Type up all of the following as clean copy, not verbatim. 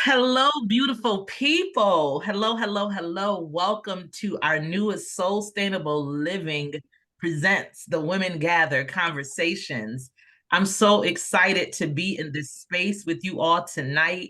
Hello, beautiful people. Hello, hello, hello. Welcome to our newest Soulstainable Living presents the Women Gather Conversations. I'm so excited to be in this space with you all tonight.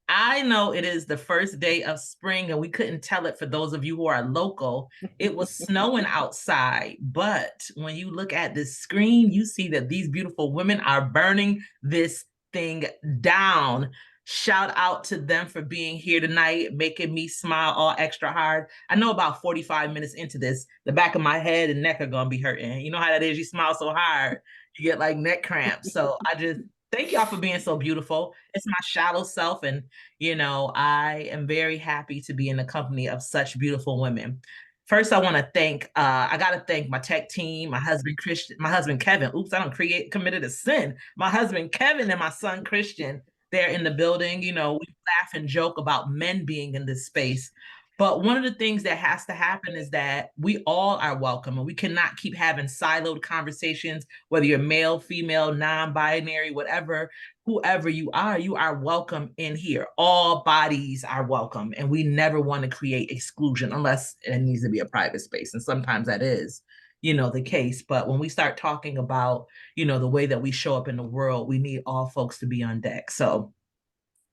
I know it is the first day of spring, and we couldn't tell it for those of you who are local. It was snowing outside, but when you look at this screen, you see that these beautiful women are burning this thing down. Shout out to them for being here tonight, making me smile all extra hard. I know about 45 minutes into this, the back of my head and neck are going to be hurting. You know how that is? You smile so hard, you get like neck cramps. So I just thank y'all for being so beautiful. It's my shallow self. And, I am very happy to be in the company of such beautiful women. First, I want to I got to thank my tech team, my husband, Christian, my husband, Kevin. Oops, I don't committed a sin. My husband, Kevin, and my son, Christian, they're in the building. We laugh and joke about men being in this space. But one of the things that has to happen is that we all are welcome, and we cannot keep having siloed conversations, whether you're male, female, non-binary, whatever, whoever you are welcome in here. All bodies are welcome, and we never want to create exclusion unless it needs to be a private space. And sometimes that is, the case. But when we start talking about, the way that we show up in the world, we need all folks to be on deck. So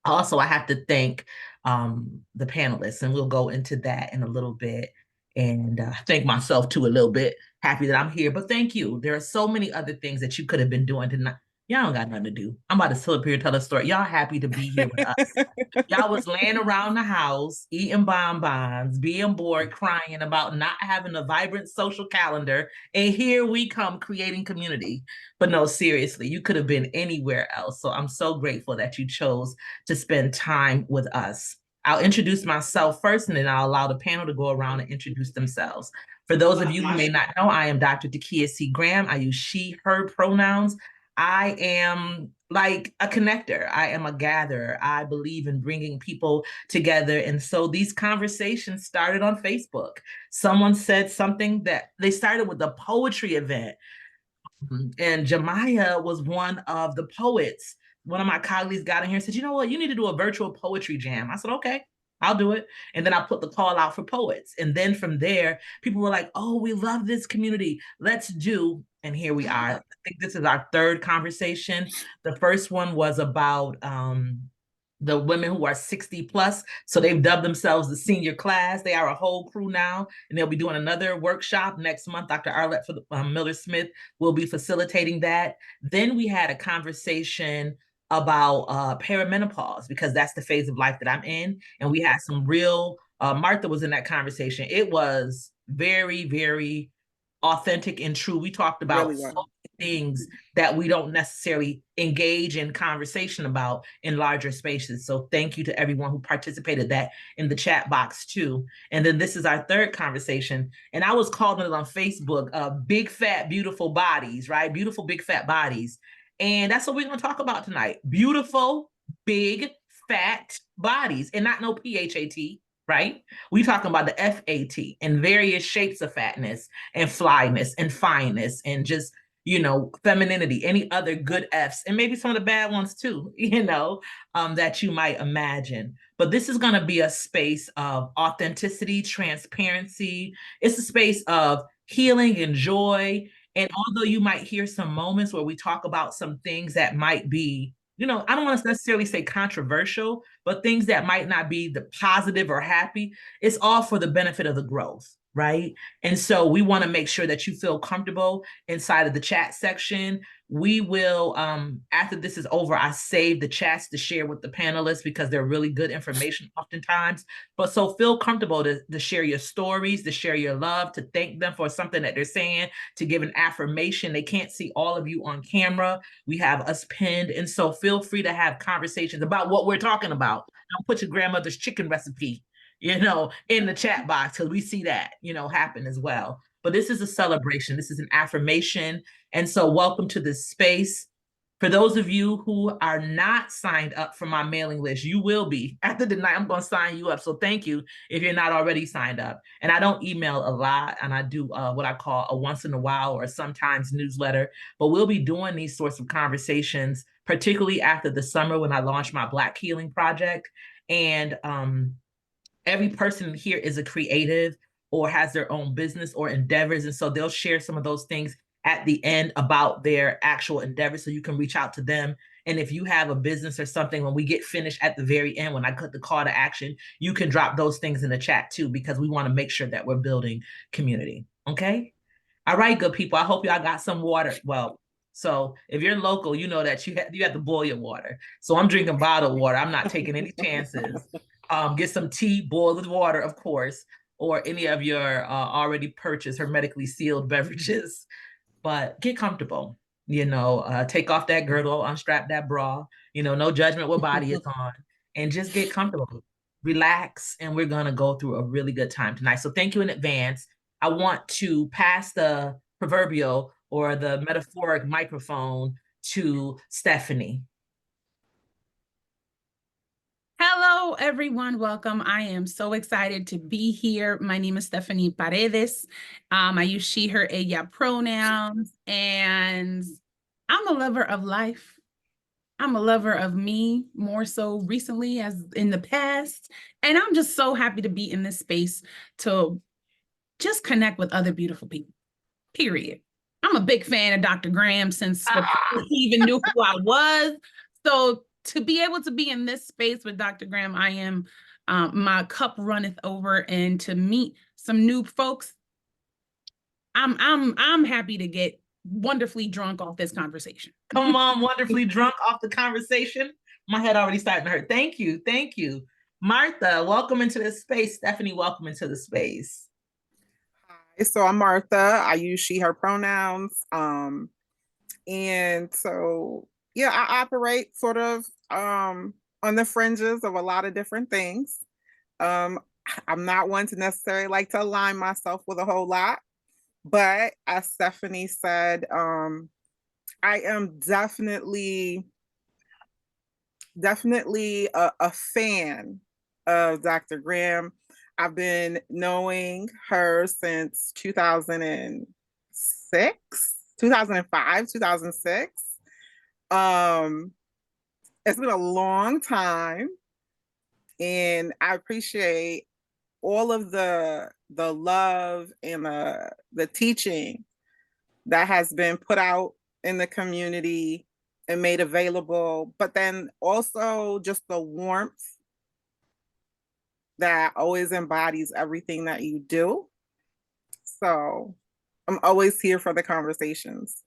also, I have to thank the panelists, and we'll go into that in a little bit, and thank myself too a little bit. Happy that I'm here, but thank you. There are so many other things that you could have been doing tonight. Y'all don't got nothing to do. I'm about to sit up here and tell a story. Y'all happy to be here with us. Y'all was laying around the house, eating bonbons, being bored, crying about not having a vibrant social calendar. And here we come creating community. But no, seriously, you could have been anywhere else. So I'm so grateful that you chose to spend time with us. I'll introduce myself first, and then I'll allow the panel to go around and introduce themselves. For those of you who may not know, I am Dr. Takia C. Graham. I use she, her pronouns. I am like a connector. I am a gatherer. I believe in bringing people together. And so these conversations started on Facebook. Someone said something that they started with a poetry event. And Jemiah was one of the poets. One of my colleagues got in here and said, you know what, you need to do a virtual poetry jam. I said, okay, I'll do it. And then I put the call out for poets. And then from there, people were like, oh, we love this community. Let's do. And here we are. I think this is our third conversation. The first one was about the women who are 60 plus. So they've dubbed themselves the senior class. They are a whole crew now, and they'll be doing another workshop next month. Dr. Arlette Miller Smith will be facilitating that. Then we had a conversation about perimenopause, because that's the phase of life that I'm in. And we had some real, Martha was in that conversation. It was very, very authentic and true. We talked about really so many things that we don't necessarily engage in conversation about in larger spaces. So thank you to everyone who participated that in the chat box too. And then this is our third conversation. And I was calling it on Facebook, big, fat, beautiful bodies, right? Beautiful, big, fat bodies. And that's what we're going to talk about tonight. Beautiful, big, fat bodies, and not no PHAT, right? We talking about the FAT and various shapes of fatness and flyness and fineness and just, femininity, any other good Fs, and maybe some of the bad ones too, that you might imagine. But this is going to be a space of authenticity, transparency. It's a space of healing and joy. And although you might hear some moments where we talk about some things that might be, I don't want to necessarily say controversial, but things that might not be the positive or happy, it's all for the benefit of the growth, right? And so we want to make sure that you feel comfortable inside of the chat section. We will, after this is over, I save the chats to share with the panelists because they're really good information oftentimes. But so feel comfortable to share your stories, to share your love, to thank them for something that they're saying, to give an affirmation. They can't see all of you on camera. We have us pinned. And so feel free to have conversations about what we're talking about. Don't put your grandmother's chicken recipe, in the chat box, because we see that, happen as well. But this is a celebration. This is an affirmation. And so welcome to this space. For those of you who are not signed up for my mailing list, you will be. After the night, I'm going to sign you up. So thank you if you're not already signed up. And I don't email a lot, and I do what I call a once in a while or sometimes newsletter. But we'll be doing these sorts of conversations particularly after the summer when I launched my Black Healing Project. And every person here is a creative or has their own business or endeavors. And so they'll share some of those things at the end about their actual endeavors so you can reach out to them. And if you have a business or something, when we get finished at the very end, when I put the call to action, you can drop those things in the chat too, because we want to make sure that we're building community. Okay. All right, good people. I hope y'all got some water. Well, so if you're local, you know that you have to boil your water. So I'm drinking bottled water. I'm not taking any chances. Get some tea, boil the water, of course, or any of your already purchased hermetically sealed beverages. But get comfortable. Take off that girdle, unstrap that bra. No judgment what body it's on, and just get comfortable. Relax, and we're gonna go through a really good time tonight. So thank you in advance. I want to pass the proverbial or the metaphoric microphone to Stephanie. Hello, everyone. Welcome. I am so excited to be here. My name is Stephanie Paredes. I use she, her, ella pronouns, and I'm a lover of life. I'm a lover of me more so recently as in the past. And I'm just so happy to be in this space to just connect with other beautiful people, period. I'm a big fan of Dr. Graham since before he even knew who I was. So to be able to be in this space with Dr. Graham, I am, my cup runneth over, and to meet some new folks, I'm happy to get wonderfully drunk off this conversation. Come on, wonderfully drunk off the conversation. My head already starting to hurt. Thank you. Thank you. Martha, welcome into the space. Stephanie, welcome into the space. Hi, so I'm Martha. I use she, her pronouns. And so, yeah, I operate sort of on the fringes of a lot of different things. I'm not one to necessarily like to align myself with a whole lot, but as Stephanie said, I am definitely a fan of Dr. Graham. I've been knowing her since 2006, 2005, 2006. It's been a long time, and I appreciate all of the love and the teaching that has been put out in the community and made available, but then also just the warmth that always embodies everything that you do. So I'm always here for the conversations.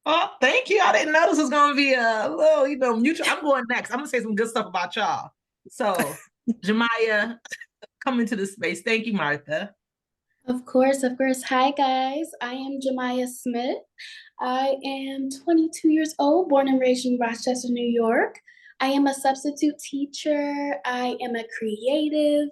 Oh, thank you. I didn't know this was going to be a little, mutual. I'm going next. I'm going to say some good stuff about y'all. So, Jemiah, come into the space. Thank you, Martha. Of course, of course. Hi, guys. I am Jemiah Smith. I am 22 years old, born and raised in Rochester, New York. I am a substitute teacher. I am a creative.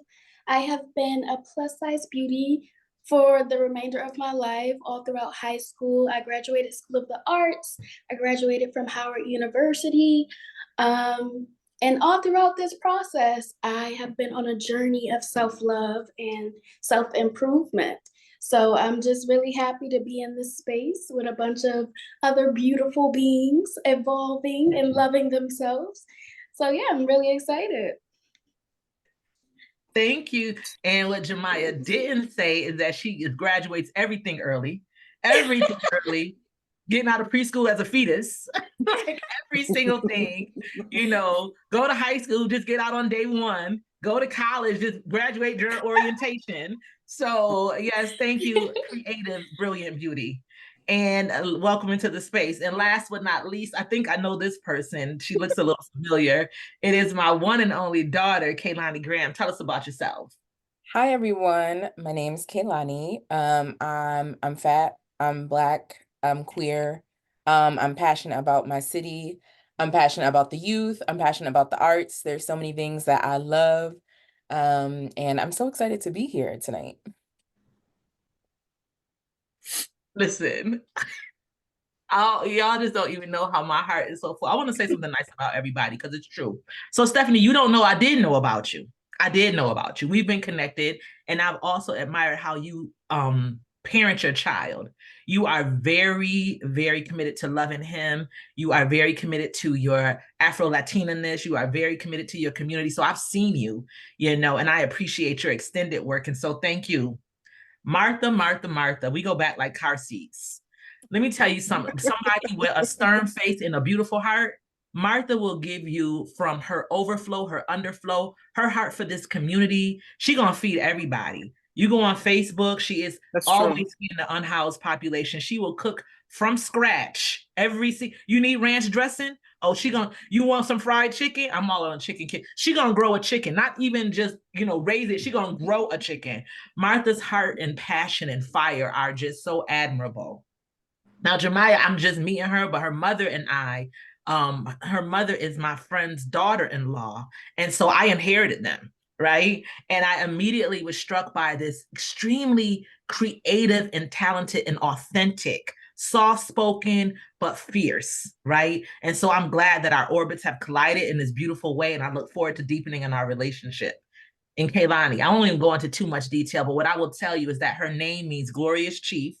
I have been a plus size beauty for the remainder of my life, all throughout high school. I graduated School of the Arts. I graduated from Howard University. And all throughout this process, I have been on a journey of self-love and self-improvement. So I'm just really happy to be in this space with a bunch of other beautiful beings evolving and loving themselves. So yeah, I'm really excited. Thank you. And what Jemiah didn't say is that she graduates everything early, getting out of preschool as a fetus, like every single thing, go to high school, just get out on day one, go to college, just graduate during orientation. So yes, thank you, creative, brilliant beauty. And welcome into the space. And last but not least, I think I know this person. She looks a little familiar. It is my one and only daughter, Kaylani Graham. Tell us about yourself. Hi everyone, my name is Kaylani. I'm fat, I'm Black, I'm queer. I'm passionate about my city. I'm passionate about the youth. I'm passionate about the arts. There's so many things that I love. And I'm so excited to be here tonight. Listen, y'all just don't even know how my heart is so full. I want to say something nice about everybody because it's true. So Stephanie, you don't know, I did know about you. I did know about you. We've been connected, and I've also admired how you parent your child. You are very, very committed to loving him. You are very committed to your Afro-Latina-ness. You are very committed to your community. So I've seen you, and I appreciate your extended work. And so thank you. Martha, Martha, Martha. We go back like car seats. Let me tell you something. Somebody with a stern face and a beautiful heart, Martha will give you from her overflow, her underflow, her heart for this community. She gonna feed everybody. You go on Facebook, she is always feeding the unhoused population. She will cook from scratch you need ranch dressing? Oh, you want some fried chicken? I'm all on chicken. She gonna grow a chicken, not even just, raise it. She gonna grow a chicken. Martha's heart and passion and fire are just so admirable. Now, Jemiah, I'm just meeting her, but her mother and her mother is my friend's daughter-in-law. And so I inherited them, right? And I immediately was struck by this extremely creative and talented and authentic, soft-spoken, but fierce, right? And so I'm glad that our orbits have collided in this beautiful way, and I look forward to deepening in our relationship. And Kaylani, I won't even go into too much detail, but what I will tell you is that her name means glorious chief,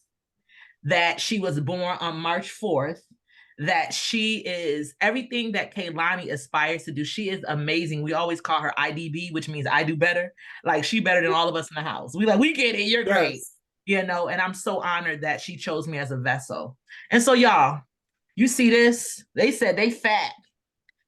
that she was born on March 4th, that she is everything that Kaylani aspires to do. She is amazing. We always call her IDB, which means I do better. Like, she better than all of us in the house. We get it. You're great. And I'm so honored that she chose me as a vessel. And so, y'all, you see this? They said they fat.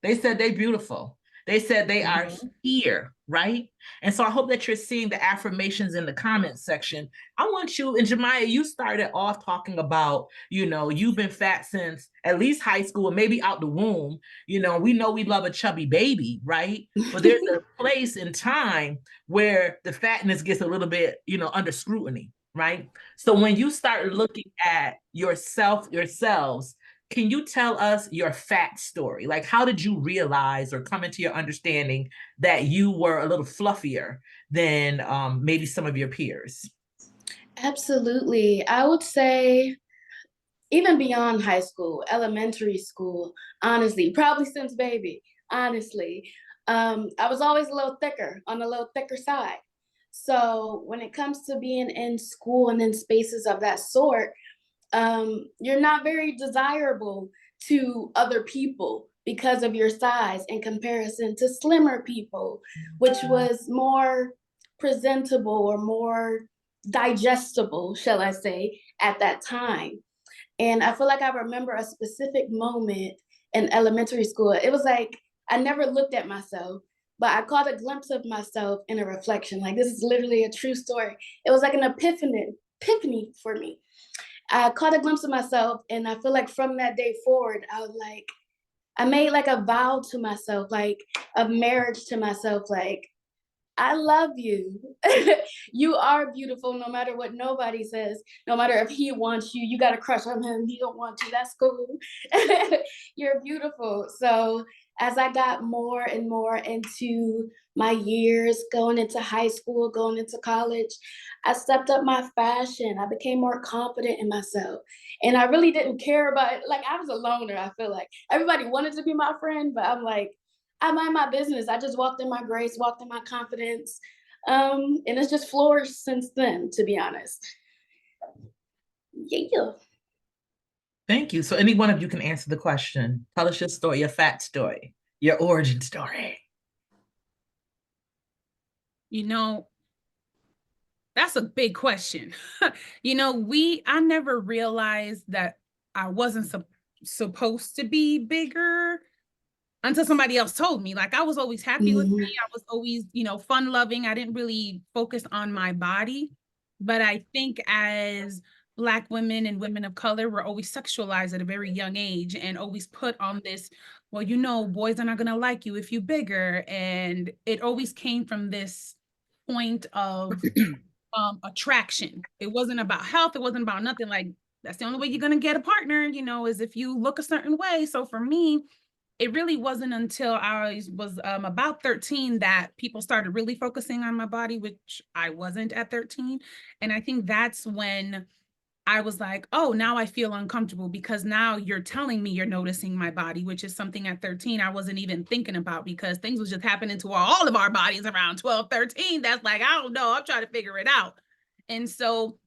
They said they beautiful. They said they are here, right? And so I hope that you're seeing the affirmations in the comments section. I want you, and Jemiah, you started off talking about, you've been fat since at least high school and maybe out the womb. We know we love a chubby baby, right? But there's a place in time where the fatness gets a little bit, under scrutiny, right? So when you start looking at yourselves, can you tell us your fat story? Like, how did you realize or come into your understanding that you were a little fluffier than maybe some of your peers? Absolutely. I would say even beyond high school, elementary school, honestly, probably since baby, honestly, I was always on the little thicker side. So when it comes to being in school and in spaces of that sort, you're not very desirable to other people because of your size in comparison to slimmer people, which was more presentable or more digestible, shall I say, at that time. And I feel like I remember a specific moment in elementary school. It was like I never looked at myself, but I caught a glimpse of myself in a reflection. Like, this is literally a true story. It was like an epiphany for me. I caught a glimpse of myself, and I feel like from that day forward, I made like a vow to myself, like a marriage to myself, like, I love you. You are beautiful no matter what nobody says. No matter if he wants you, you got a crush on him, he don't want you, that's cool. You're beautiful. So as I got more and more into my years, going into high school, going into college, I stepped up my fashion. I became more confident in myself. And I really didn't care about it. Like, I was a loner, I feel like. Everybody wanted to be my friend, but I'm like, I mind my business. I just walked in my grace, walked in my confidence. And it's just flourished since then, to be honest. Yeah. Thank you. So any one of you can answer the question. Tell us your story, your fat story, your origin story. That's a big question. I never realized that I wasn't supposed to be bigger until somebody else told me. Like, I was always happy with me. I was always, fun loving. I didn't really focus on my body. But I think as Black women and women of color, we're always sexualized at a very young age and always put on this, well, boys are not going to like you if you're bigger. And it always came from this point of attraction. It wasn't about health. It wasn't about nothing. Like, that's the only way you're going to get a partner, is if you look a certain way. So for me, it really wasn't until I was about 13 that people started really focusing on my body, which I wasn't at 13. And I think that's when I was like, oh, now I feel uncomfortable because now you're telling me you're noticing my body, which is something at 13 I wasn't even thinking about because things was just happening to all of our bodies around 12, 13. That's like, I don't know, I'm trying to figure it out. And so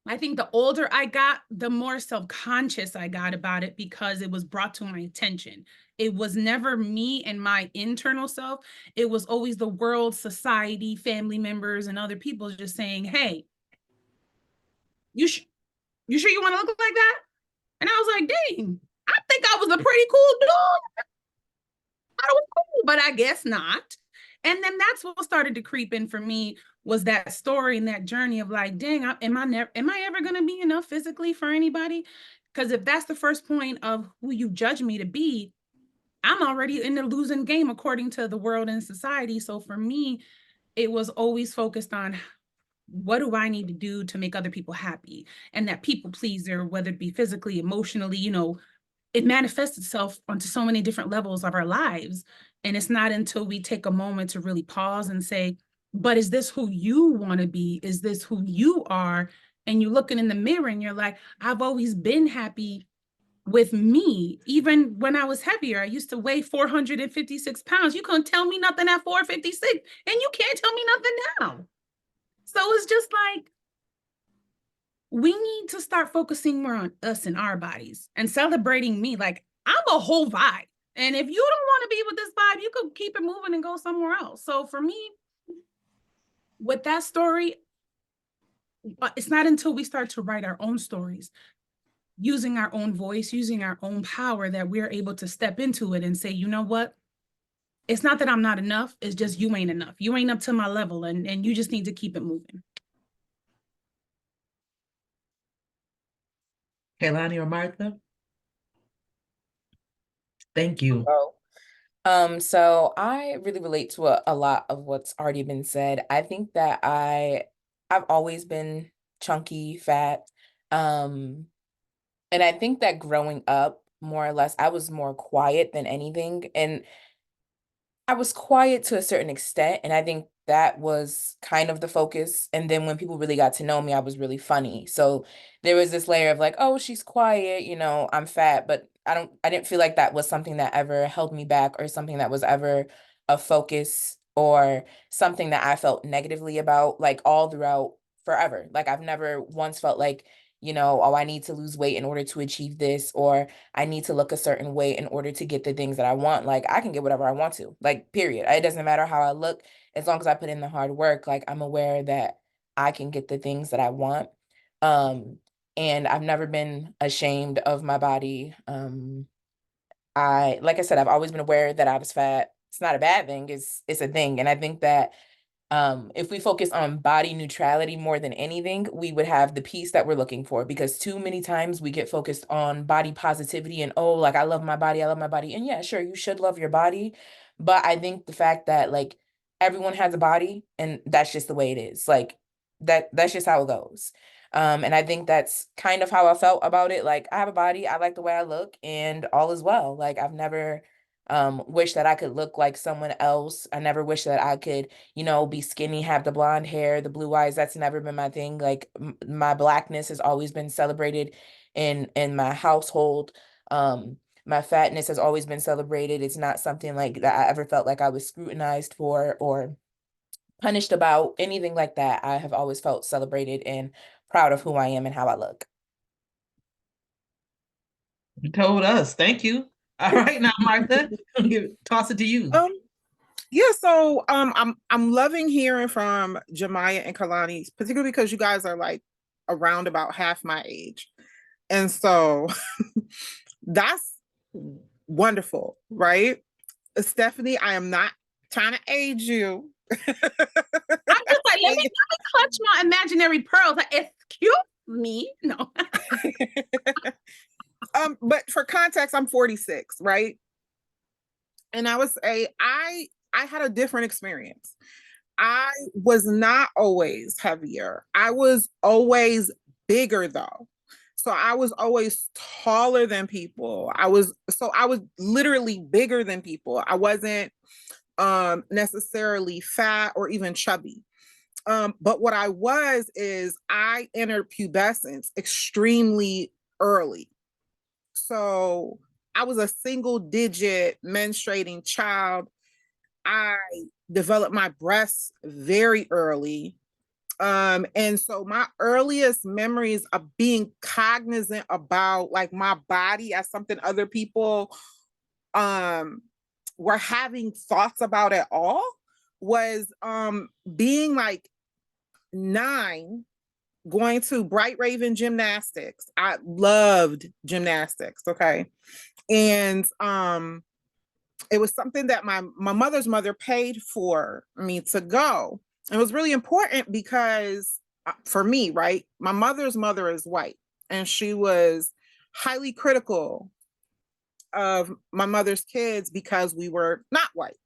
I think the older I got, the more self-conscious I got about it because it was brought to my attention. It was never me and my internal self. It was always the world, society, family members, and other people just saying, hey, you sure you want to look like that? And I was like, dang, I think I was a pretty cool dude. I was cool, but I guess not. And then that's what started to creep in for me was that story and that journey of like, dang, am I ever going to be enough physically for anybody? Because if that's the first point of who you judge me to be, I'm already in the losing game according to the world and society. So for me, it was always focused on what do I need to do to make other people happy? And that people pleaser, whether it be physically, emotionally, it manifests itself onto so many different levels of our lives. And it's not until we take a moment to really pause and say, but is this who you want to be? Is this who you are? And you're looking in the mirror and you're like, I've always been happy with me. Even when I was heavier, I used to weigh 456 pounds. You couldn't tell me nothing at 456, and you can't tell me nothing now. So it's just like, we need to start focusing more on us and our bodies and celebrating me. Like, I'm a whole vibe. And if you don't want to be with this vibe, you could keep it moving and go somewhere else. So for me, with that story, it's not until we start to write our own stories, using our own voice, using our own power, that we're able to step into it and say, you know what? It's not that I'm not enough. It's just you ain't enough. You ain't up to my level, and you just need to keep it moving. Kaylani or Martha? Thank you. So I really relate to a lot of what's already been said. I think that I've always been chunky, fat. And I think that growing up, more or less, I was more quiet than anything. And I was quiet to a certain extent, and I think that was kind of the focus. And then when people really got to know me, I was really funny. So there was this layer of like, oh, she's quiet, I'm fat, but I didn't feel like that was something that ever held me back or something that was ever a focus or something that I felt negatively about, like all throughout forever. Like I've never once felt like, oh, I need to lose weight in order to achieve this, or I need to look a certain way in order to get the things that I want. Like I can get whatever I want to, like, period. It doesn't matter how I look, as long as I put in the hard work. Like I'm aware that I can get the things that I want. And I've never been ashamed of my body. Like I said, I've always been aware that I was fat. It's not a bad thing. It's a thing. And I think that if we focus on body neutrality more than anything, we would have the peace that we're looking for, because too many times we get focused on body positivity and, oh, like I love my body, I love my body. And yeah, sure, you should love your body. But I think the fact that like everyone has a body and that's just the way it is. Like that's just how it goes. And I think that's kind of how I felt about it. Like I have a body, I like the way I look, and all is well. Like I've never wish that I could look like someone else. I never wish that I could, be skinny, have the blonde hair, the blue eyes. That's never been my thing. Like my blackness has always been celebrated in my household. My fatness has always been celebrated. It's not something like that I ever felt like I was scrutinized for or punished about, anything like that. I have always felt celebrated and proud of who I am and how I look. You told us. Thank you. All right, now Martha, toss it to you. Yeah, so I'm loving hearing from Jemiah and Kalani, particularly because you guys are like around about half my age. And so that's wonderful, right? Stephanie, I am not trying to age you. I'm just like, let me clutch my imaginary pearls. Like, excuse me. No. But for context, I'm 46, right? And I would say I had a different experience. I was not always heavier. I was always bigger though. So I was always taller than people. I was literally bigger than people. I wasn't necessarily fat or even chubby. But what I was is I entered pubescence extremely early. So I was a single digit menstruating child. I developed my breasts very early. And so my earliest memories of being cognizant about like my body as something other people were having thoughts about at all was being like 9, going to Bright Raven gymnastics. I loved gymnastics, okay? And it was something that my mother's mother paid for me to go. It was really important because for me, right? My mother's mother is white, and she was highly critical of my mother's kids because we were not white.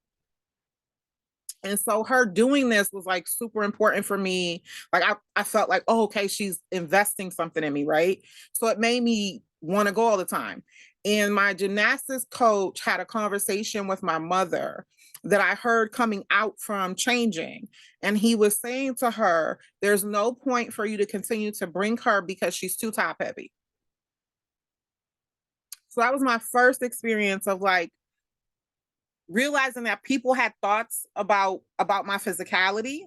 And so her doing this was like super important for me. Like I felt like, oh, okay, she's investing something in me, right? So it made me want to go all the time. And my gymnastics coach had a conversation with my mother that I heard coming out from changing. And he was saying to her, there's no point for you to continue to bring her because she's too top heavy. So that was my first experience of like realizing that people had thoughts about my physicality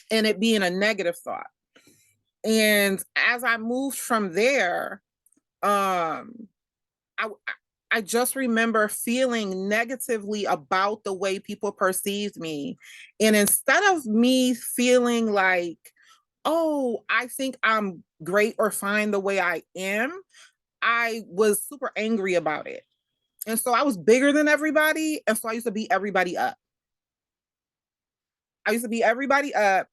and it being a negative thought. And as I moved from there, I just remember feeling negatively about the way people perceived me. And instead of me feeling like, oh, I think I'm great or fine the way I am, I was super angry about it. And so I was bigger than everybody. And so I used to beat everybody up. I used to beat everybody up.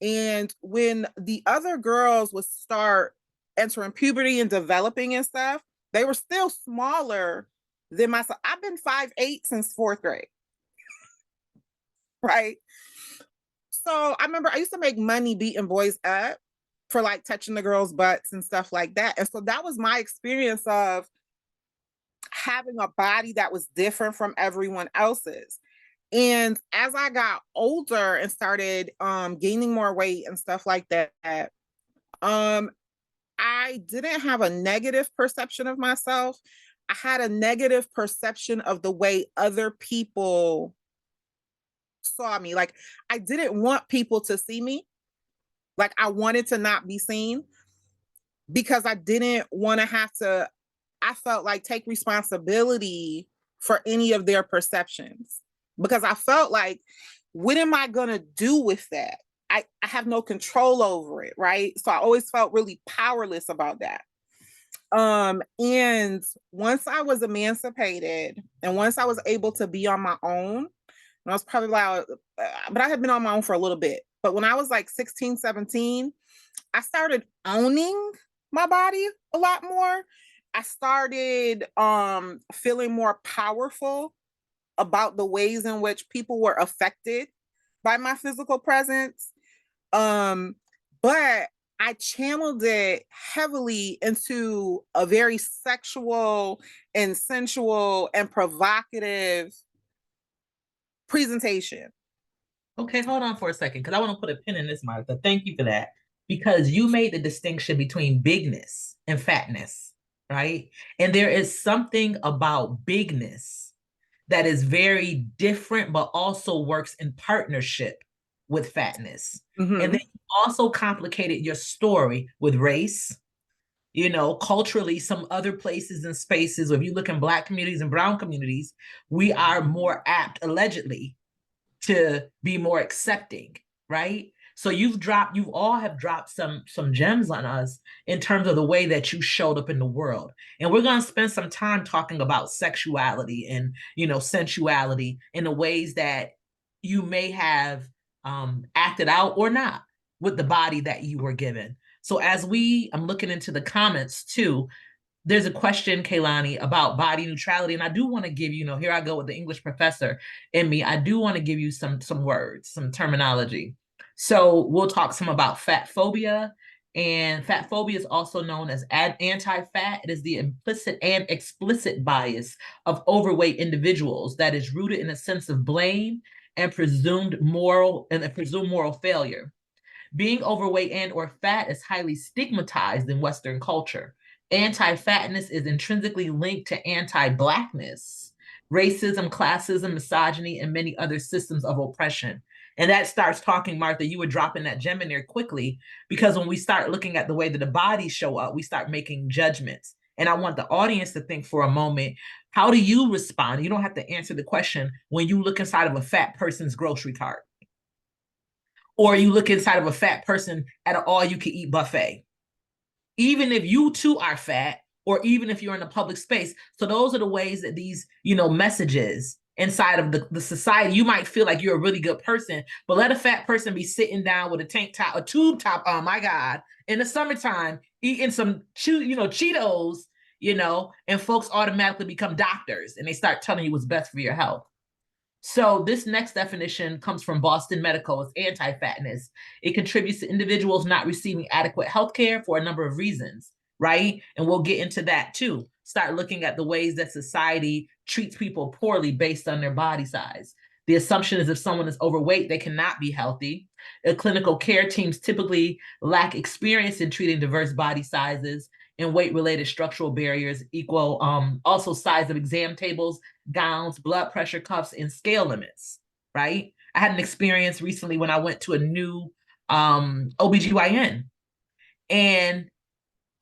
And when the other girls would start entering puberty and developing and stuff, they were still smaller than myself. I've been 5'8" since 4th grade. Right. So I remember I used to make money beating boys up for like touching the girls' butts and stuff like that. And so that was my experience of having a body that was different from everyone else's. And as I got older and started gaining more weight and stuff like that, I didn't have a negative perception of myself. I had a negative perception of the way other people saw me. Like I didn't want people to see me. Like I wanted to not be seen because I didn't want to have to, I felt like take responsibility for any of their perceptions because I felt like, what am I going to do with that? I have no control over it, right? So I always felt really powerless about that. And once I was emancipated and once I was able to be on my own, and I was probably like, but I had been on my own for a little bit. But when I was like 16, 17, I started owning my body a lot more. I started feeling more powerful about the ways in which people were affected by my physical presence. But I channeled it heavily into a very sexual and sensual and provocative presentation. Okay, hold on for a second, because I want to put a pin in this, Martha. Thank you for that. Because you made the distinction between bigness and fatness, right? And there is something about bigness that is very different, but also works in partnership with fatness. Mm-hmm. And then you also complicated your story with race, you know, culturally, some other places and spaces, if you look in Black communities and brown communities, we are more apt, allegedly, to be more accepting, right? So you all have dropped some gems on us in terms of the way that you showed up in the world. And we're going to spend some time talking about sexuality and, you know, sensuality in the ways that you may have acted out or not with the body that you were given. So I'm looking into the comments too. There's a question, Kaylani, about body neutrality. And I do want to give you, here I go with the English professor in me. I do want to give you some words, some terminology. So we'll talk some about fat phobia. And fat phobia is also known as anti-fat. It is the implicit and explicit bias of overweight individuals that is rooted in a sense of blame and presumed moral failure. Being overweight and or fat is highly stigmatized in Western culture. Anti-fatness is intrinsically linked to anti-Blackness, racism, classism, misogyny, and many other systems of oppression. And that starts talking, Martha, you were dropping that gem in there quickly, because when we start looking at the way that the bodies show up, we start making judgments. And I want the audience to think for a moment, how do you respond? You don't have to answer the question when you look inside of a fat person's grocery cart, or you look inside of a fat person at an all-you-can-eat buffet, even if you too are fat, or even if you're in a public space. So those are the ways that these, messages inside of the society, you might feel like you're a really good person, but let a fat person be sitting down with a tank top, a tube top, oh my God, in the summertime, eating some, Cheetos, and folks automatically become doctors and they start telling you what's best for your health. So this next definition comes from Boston Medical. It's anti-fatness. It contributes to individuals not receiving adequate health care for a number of reasons, right? And we'll get into that too. Start looking at the ways that society treats people poorly based on their body size. The assumption is if someone is overweight, they cannot be healthy. Clinical care teams typically lack experience in treating diverse body sizes, and weight-related structural barriers equal also size of exam tables, gowns, blood pressure cuffs, and scale limits, right? I had an experience recently when I went to a new OBGYN, and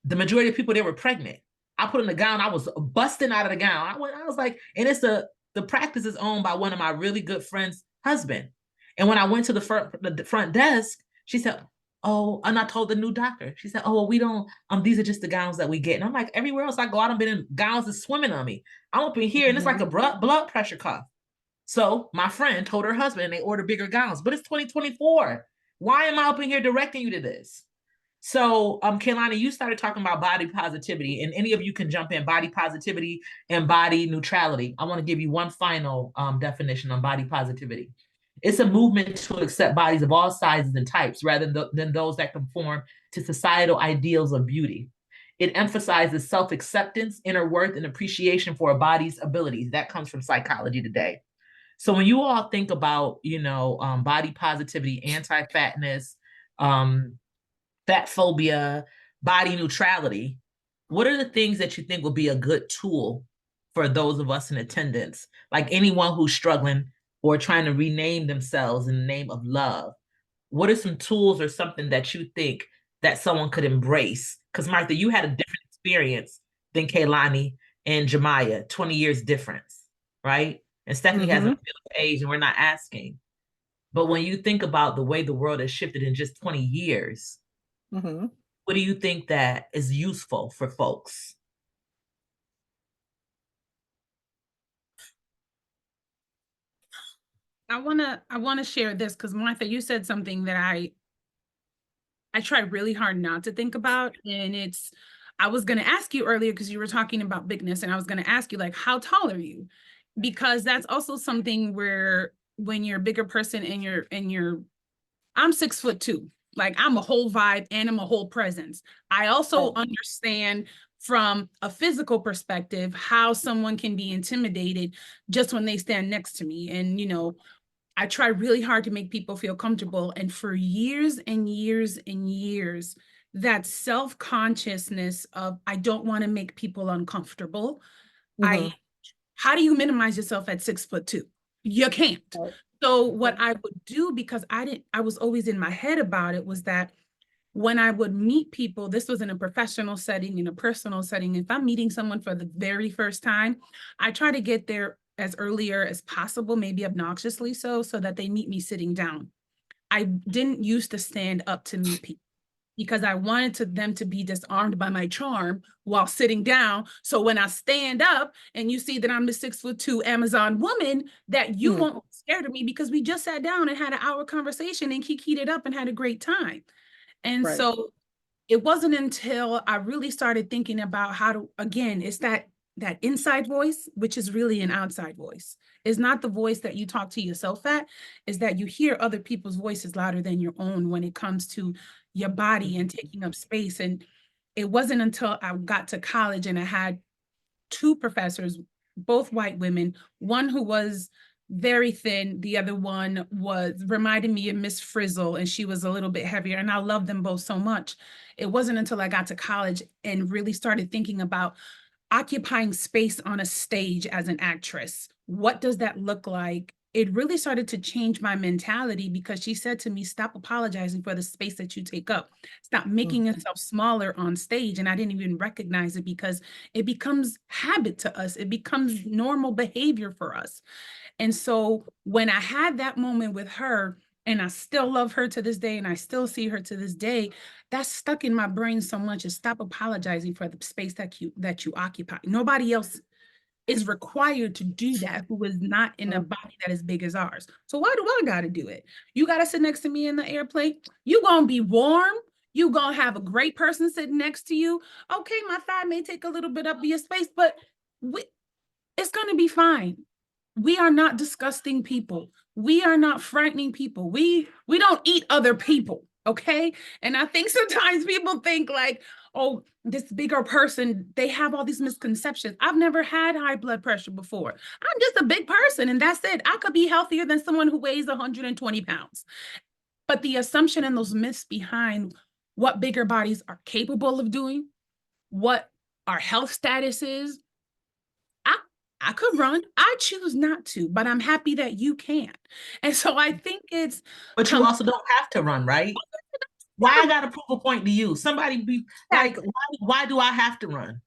the majority of people there were pregnant. I put in the gown, I was busting out of the gown. I was like, and it's the practice is owned by one of my really good friends' husband. And when I went to the front desk, she said, oh, and I told the new doctor, she said, oh, well, we don't, these are just the gowns that we get. And I'm like, everywhere else I go, I done been in gowns that's swimming on me. I'm up in here and it's like a blood pressure cuff. So my friend told her husband and they ordered bigger gowns, but it's 2024. Why am I up in here directing you to this? So, Kaylani, you started talking about body positivity, and any of you can jump in. Body positivity and body neutrality. I want to give you one final definition on body positivity. It's a movement to accept bodies of all sizes and types rather than those that conform to societal ideals of beauty. It emphasizes self-acceptance, inner worth, and appreciation for a body's abilities. That comes from Psychology Today. So when you all think about, body positivity, anti-fatness, fat phobia, body neutrality, what are the things that you think will be a good tool for those of us in attendance? Like anyone who's struggling or trying to rename themselves in the name of love. What are some tools or something that you think that someone could embrace? Because Martha, you had a different experience than Kaylani and Jemiah, 20 years difference, right? And Stephanie has a middle age and we're not asking. But when you think about the way the world has shifted in just 20 years, what do you think that is useful for folks? I wanna share this because Martha, you said something that I try really hard not to think about, and I was gonna ask you earlier because you were talking about bigness, and I was gonna ask you like, how tall are you? Because that's also something where when you're a bigger person and you're I'm 6'2". Like I'm a whole vibe and I'm a whole presence. I also understand from a physical perspective how someone can be intimidated just when they stand next to me. And, I try really hard to make people feel comfortable. And for years and years and years, that self-consciousness of, I don't want to make people uncomfortable. How do you minimize yourself at 6'2"? You can't. So what I would do, because I was always in my head about it, was that when I would meet people, this was in a professional setting, in a personal setting. If I'm meeting someone for the very first time, I try to get there as earlier as possible, maybe obnoxiously so that they meet me sitting down. I didn't used to stand up to meet people because I wanted them to be disarmed by my charm while sitting down. So when I stand up and you see that I'm the 6'2" Amazon woman, that you won't be scared of me because we just sat down and had an hour conversation and kikied it up and had a great time. And so it wasn't until I really started thinking about how to, again, it's that inside voice, which is really an outside voice. It's not the voice that you talk to yourself at, is that you hear other people's voices louder than your own when it comes to your body and taking up space. And it wasn't until I got to college and I had two professors, both white women, one who was very thin, the other one reminded me of Miss Frizzle, and she was a little bit heavier, and I love them both so much. It wasn't until I got to college and really started thinking about occupying space on a stage as an actress. What does that look like it really started to change my mentality, because she said to me, stop apologizing for the space that you take up. Stop making yourself smaller on stage. And I didn't even recognize it, because it becomes habit to us. It becomes normal behavior for us. And so when I had that moment with her, and I still love her to this day, and I still see her to this day, that's stuck in my brain so much, is stop apologizing for the space that you occupy. Nobody else is required to do that who is not in a body that is big as ours. So why do I gotta do it? You gotta sit next to me in the airplane. You gonna be warm. You gonna have a great person sitting next to you. Okay, my thigh may take a little bit up of your space, but it's gonna be fine. We are not disgusting people. We are not frightening people. We don't eat other people, okay? And I think sometimes people think like, oh, this bigger person, they have all these misconceptions. I've never had high blood pressure before. I'm just a big person, and that's it. I could be healthier than someone who weighs 120 pounds. But the assumption and those myths behind what bigger bodies are capable of doing, what our health status is, I could run. I choose not to, but I'm happy that you can. And so I think it's. But you also don't have to run, right? Why I gotta prove a point to you? Somebody be like, why do I have to run?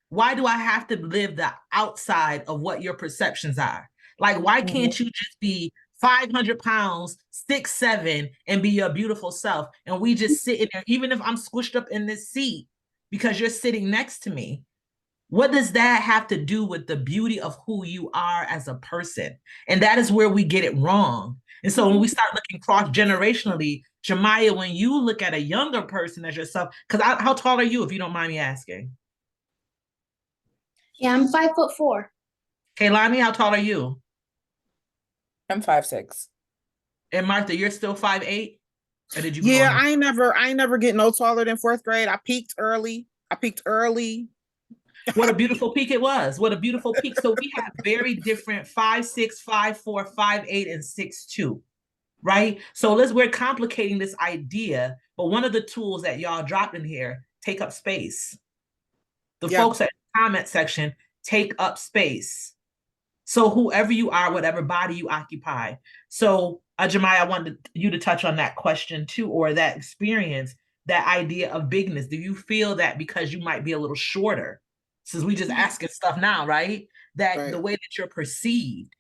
Why do I have to live the outside of what your perceptions are? Like, why can't you just be 500 pounds, 6'7", and be your beautiful self? And we just sit in there, even if I'm squished up in this seat because you're sitting next to me. What does that have to do with the beauty of who you are as a person? And that is where we get it wrong. And so when we start looking cross-generationally, Jemiah, when you look at a younger person as yourself, because how tall are you, if you don't mind me asking? Yeah, I'm 5'4". Kaylani, how tall are you? I'm 5'6". And Martha, you're still 5'8"? Or did you Yeah, grow? I ain't never get no taller than 4th grade. I peaked early. What a beautiful peak it was. What a beautiful peak. So we have very different 5'6", 5'4", 5'8", and 6'2", right? So we're complicating this idea, but one of the tools that y'all dropped in here, take up space. The folks at the comment section, take up space. So whoever you are, whatever body you occupy. So Jemiah, I wanted you to touch on that question too, or that experience, that idea of bigness. Do you feel that because you might be a little shorter, since we just asking stuff now, right? That the way that you're perceived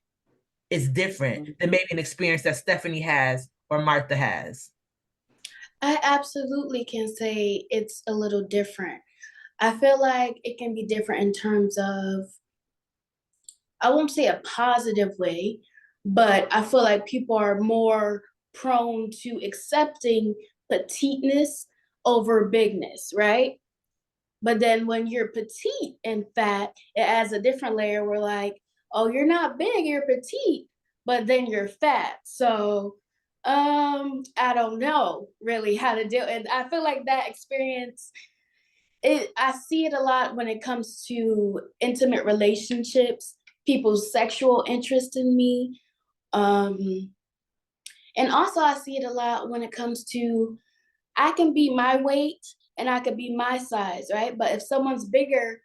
is different than maybe an experience that Stephanie has or Martha has? I absolutely can say it's a little different. I feel like it can be different in terms of, I won't say a positive way, but I feel like people are more prone to accepting petiteness over bigness, right? But then when you're petite and fat, it adds a different layer where like, oh, you're not big, you're petite, but then you're fat. So I don't know really how to deal. And I feel like that experience, I see it a lot when it comes to intimate relationships, people's sexual interest in me. And also I see it a lot when it comes to, I can be my weight and I could be my size, right? But if someone's bigger,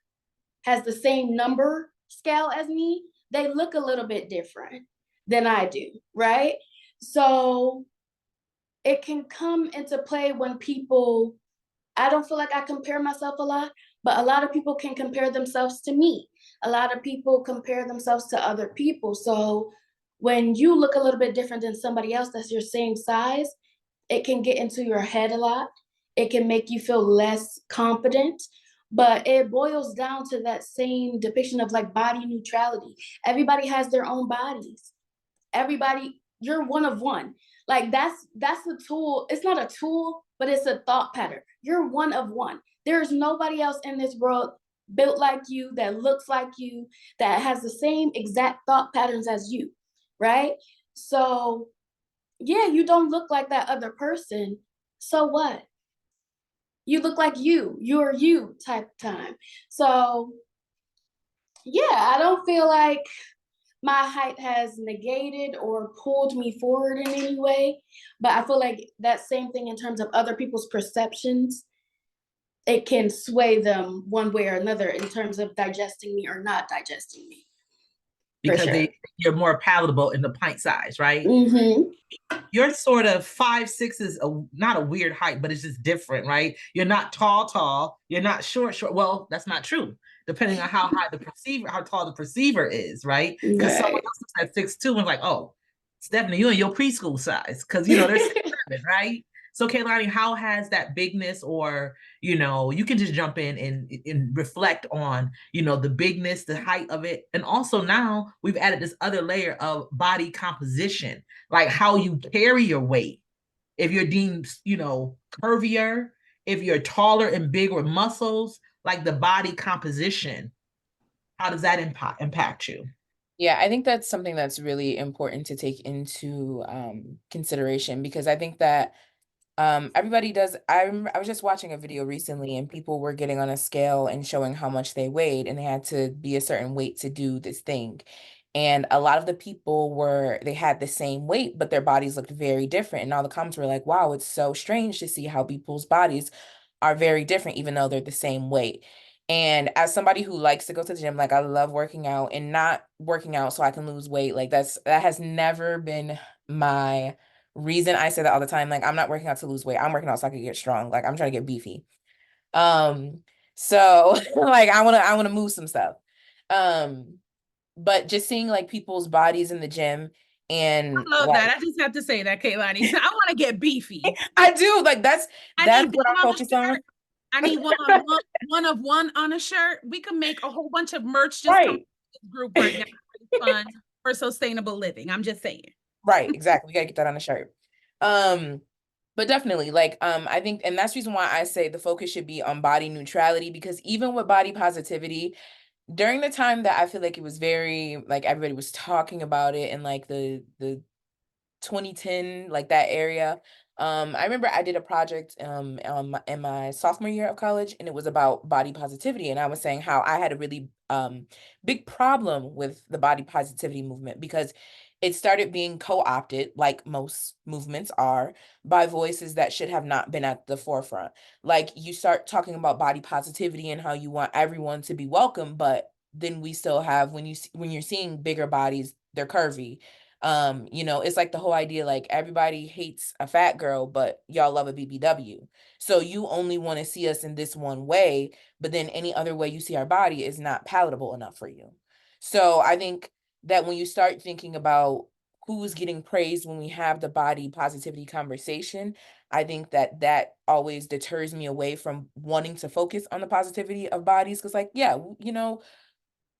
has the same number scale as me, they look a little bit different than I do, right? So it can come into play when people, I don't feel like I compare myself a lot, but a lot of people can compare themselves to me. A lot of people compare themselves to other people. So when you look a little bit different than somebody else that's your same size, it can get into your head a lot. It can make you feel less confident, but it boils down to that same depiction of like body neutrality. Everybody has their own bodies. Everybody, you're one of one. Like that's the tool. It's not a tool, but it's a thought pattern. You're one of one. There's nobody else in this world built like you, that looks like you, that has the same exact thought patterns as you, right? So yeah, you don't look like that other person. So what? You look like you're you type time. So yeah, I don't feel like my height has negated or pulled me forward in any way, but I feel like that same thing in terms of other people's perceptions, it can sway them one way or another in terms of digesting me or not digesting me. because sure. you're more palatable in the pint size, right? Mm-hmm. You're sort of 5'6" is not a weird height, but it's just different, right? You're not tall. You're not short. Well, that's not true. Depending on how tall the perceiver is, right? Because someone Right. else is at 6'2" and like, oh, Stephanie, you're in your preschool size, because they're 6'7", right? So, Kaylani, how has that bigness, or you can just jump in and reflect on the bigness, the height of it, and also now we've added this other layer of body composition, like how you carry your weight. If you're deemed, curvier, if you're taller and bigger muscles, like the body composition, how does that impact you? Yeah, I think that's something that's really important to take into consideration, because I think that everybody does. I was just watching a video recently, and people were getting on a scale and showing how much they weighed, and they had to be a certain weight to do this thing. And a lot of the people they had the same weight, but their bodies looked very different. And all the comments were like, wow, it's so strange to see how people's bodies are very different, even though they're the same weight. And as somebody who likes to go to the gym, like I love working out, and not working out so I can lose weight. Like that has never been my reason. I say that all the time. Like, I'm not working out to lose weight. I'm working out so I can get strong. Like, I'm trying to get beefy. So like I want to move some stuff. Um, but just seeing like people's bodies in the gym, and I love like that. I just have to say that, Kaylani. I want to get beefy. I do, like that's I need what one I'm on a focused on. shirt. I need one of one on a shirt. We can make a whole bunch of merch. Just come Right. to this group right now. It's fun for sustainable living. I'm just saying. Right, exactly. We gotta get that on a shirt. But definitely, like, I think, and that's the reason why I say the focus should be on body neutrality, because even with body positivity, during the time that I feel like it was very, like, everybody was talking about it, and like the 2010, like that area. I remember I did a project in my sophomore year of college, and it was about body positivity. And I was saying how I had a really big problem with the body positivity movement, because it started being co-opted, like most movements are, by voices that should have not been at the forefront. Like, you start talking about body positivity and how you want everyone to be welcome, but then we still have, when you're seeing bigger bodies, they're curvy. It's like the whole idea, like, everybody hates a fat girl, but y'all love a BBW. So you only want to see us in this one way, but then any other way you see our body is not palatable enough for you. So I think that when you start thinking about who's getting praised when we have the body positivity conversation, I think that always deters me away from wanting to focus on the positivity of bodies. Because, like, yeah,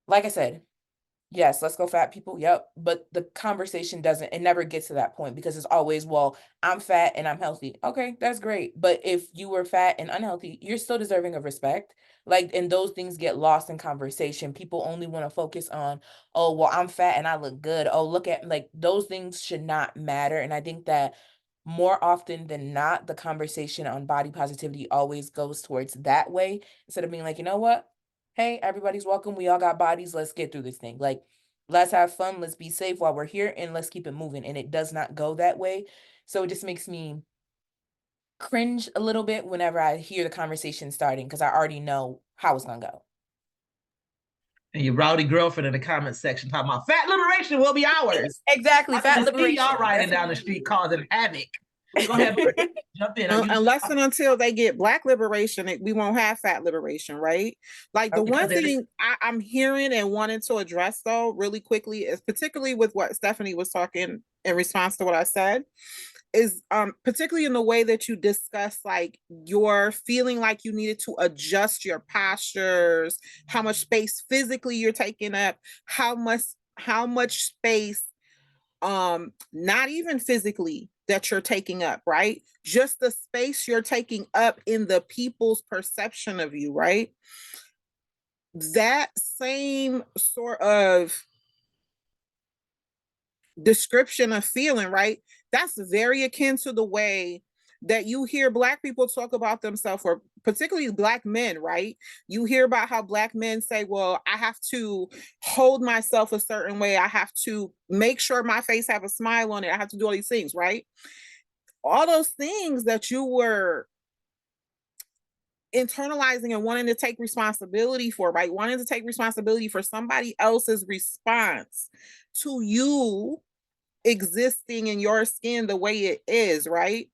like I said, yes, let's go fat people. Yep. But the conversation it never gets to that point, because it's always, well, I'm fat and I'm healthy. Okay, that's great. But if you were fat and unhealthy, you're still deserving of respect. Like, and those things get lost in conversation. People only want to focus on, oh, well, I'm fat and I look good. Oh, look at, like, those things should not matter. And I think that more often than not, the conversation on body positivity always goes towards that way, instead of being like, you know what? Hey, everybody's welcome. We all got bodies. Let's get through this thing. Like, let's have fun. Let's be safe while we're here, and let's keep it moving. And it does not go that way. So it just makes me cringe a little bit whenever I hear the conversation starting, because I already know how it's going to go. And your rowdy girlfriend in the comment section talking about fat liberation will be ours. Exactly. Fat liberation. Y'all riding down the street causing havoc. Go ahead, jump in. Unless and until they get Black liberation, we won't have fat liberation, right? Like, the one thing I'm hearing and wanting to address, though, really quickly, is particularly with what Stephanie was talking in response to what I said, is particularly in the way that you discuss, like, you're feeling like you needed to adjust your postures, how much space physically you're taking up, how much space not even physically that you're taking up, right? Just the space you're taking up in the people's perception of you, right? That same sort of description of feeling, right? That's very akin to the way that you hear Black people talk about themselves, or particularly Black men, right? You hear about how Black men say, well, I have to hold myself a certain way. I have to make sure my face have a smile on it. I have to do all these things, right? All those things that you were internalizing and wanting to take responsibility for, right? Wanting to take responsibility for somebody else's response to you existing in your skin the way it is, right?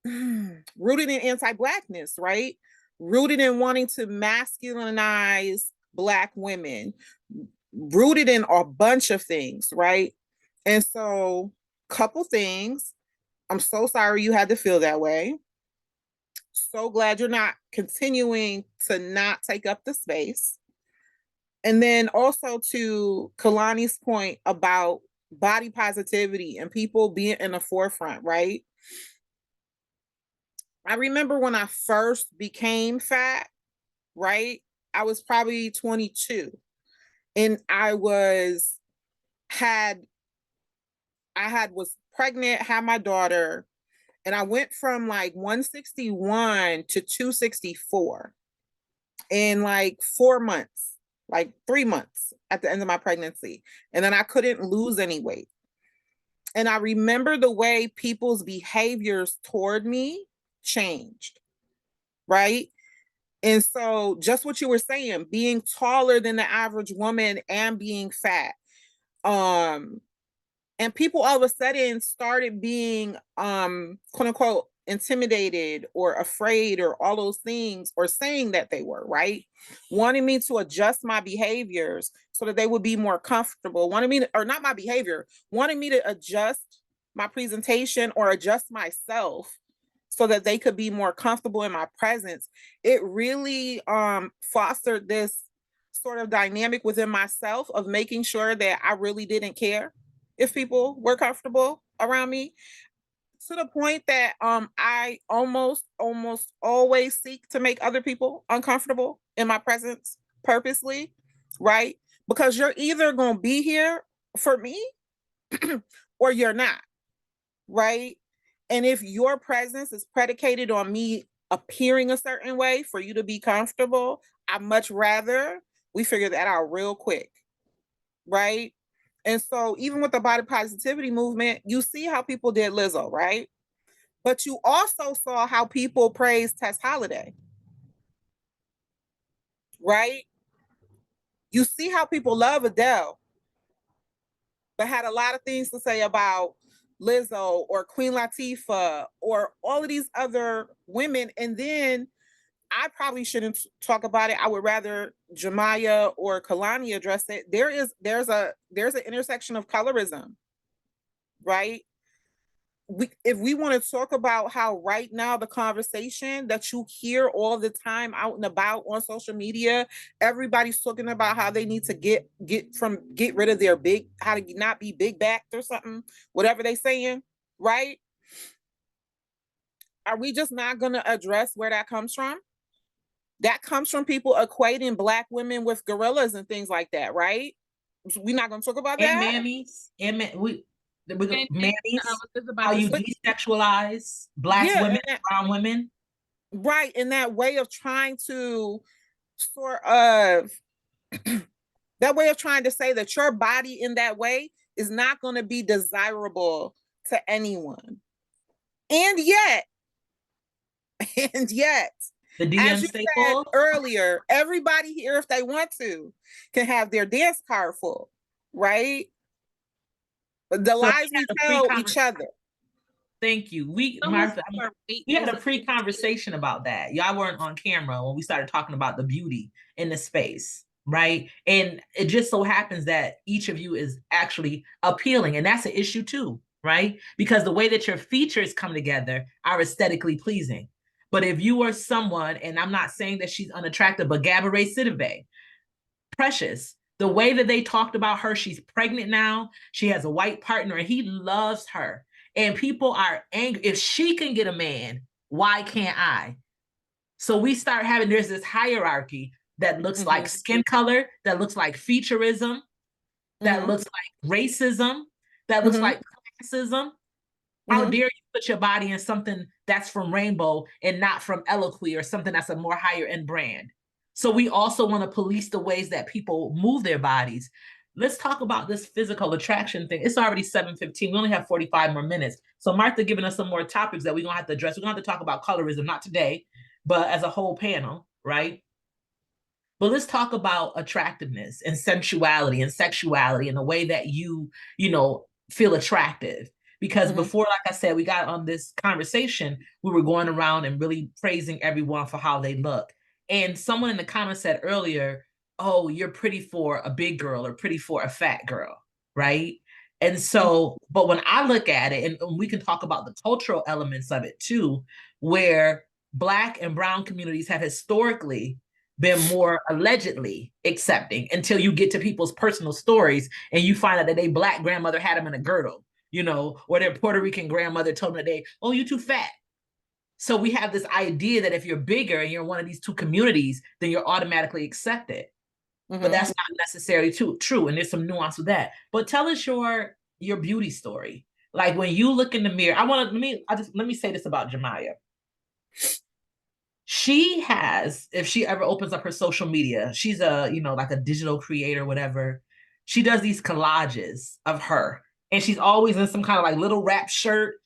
Rooted in anti-Blackness, right? Rooted in wanting to masculinize Black women, rooted in a bunch of things, right? And so, couple things. I'm so sorry you had to feel that way. So glad you're not continuing to not take up the space. And then also to Kalani's point about body positivity and people being in the forefront, right? I remember when I first became fat, right? I was probably 22 and I was pregnant, had my daughter, and I went from like 161 to 264 in like 4 months, like 3 months at the end of my pregnancy. And then I couldn't lose any weight. And I remember the way people's behaviors toward me changed, right? And so just what you were saying, being taller than the average woman and being fat. And people all of a sudden started being quote unquote intimidated or afraid or all those things, or saying that they were, right? Wanting me to adjust my behaviors so that they would be more comfortable, wanting me to, or not my behavior, wanting me to adjust my presentation or adjust myself so that they could be more comfortable in my presence. It really fostered this sort of dynamic within myself of making sure that I really didn't care if people were comfortable around me, to the point that I almost always seek to make other people uncomfortable in my presence purposely, right? Because you're either going to be here for me or you're not, right? And if your presence is predicated on me appearing a certain way for you to be comfortable, I'd much rather we figure that out real quick, right? And so even with the body positivity movement, you see how people did Lizzo, right? But you also saw how people praised Tess Holiday, right? You see how people love Adele, but had a lot of things to say about Lizzo or Queen Latifah or all of these other women. And then I probably shouldn't talk about it. I would rather Jemiah or Kalani address it. There's an intersection of colorism, right? If we want to talk about how right now the conversation that you hear all the time out and about on social media, everybody's talking about how they need to get rid of their big, how to not be big backed or something, whatever they saying, right? Are we just not going to address where that comes from? That comes from people equating Black women with gorillas and things like that, right? We're not going to talk about And that. mammies, and mammies, about how to you say. desexualize Black Yeah, women, brown women. right, in that way of trying to sort of that way of trying to say that your body in that way is not going to be desirable to anyone. And yet, The DM as you said staple. earlier, everybody here, if they want to, can have their dance card full, right? But the lies we tell each other. Thank you. Martha, we had a pre-conversation about that. Y'all weren't on camera when we started talking about the beauty in the space, right? And it just so happens that each of you is actually appealing, and that's an issue too, right? Because the way that your features come together are aesthetically pleasing. But if you are someone, and I'm not saying that she's unattractive, but Gabourey Sidibe, Precious, the way that they talked about her, she's pregnant now, she has a white partner, and he loves her. And people are angry. If she can get a man, why can't I? So we start having, there's this hierarchy that looks like skin color, that looks like featureism, that looks like racism, that looks like classism. How dare you put your body in something that's from Rainbow and not from Eloquy or something that's a more higher end brand? So we also want to police the ways that people move their bodies. Let's talk about this physical attraction thing. It's already 7:15. We only have 45 more minutes. So Martha giving us some more topics that we're going to have to address. We're going to have to talk about colorism, not today, but as a whole panel, right? But let's talk about attractiveness and sensuality and sexuality and the way that you know, feel attractive. Because before, like I said, we got on this conversation, we were going around and really praising everyone for how they look. And someone in the comments said earlier, oh, you're pretty for a big girl or pretty for a fat girl, right? And so, but when I look at it, and we can talk about the cultural elements of it too, where Black and Brown communities have historically been more allegedly accepting until you get to people's personal stories and you find out that their Black grandmother had them in a girdle, you know, or their Puerto Rican grandmother told them that oh, you too fat. So we have this idea that if you're bigger and you're in one of these two communities, then you're automatically accepted. But that's not necessarily true. And there's some nuance with that. But tell us your beauty story. Like when you look in the mirror, let me say this about Jemiah. She has, if she ever opens up her social media, she's a, you know, like a digital creator, whatever. She does these collages of her, and she's always in some kind of like little wrap shirt,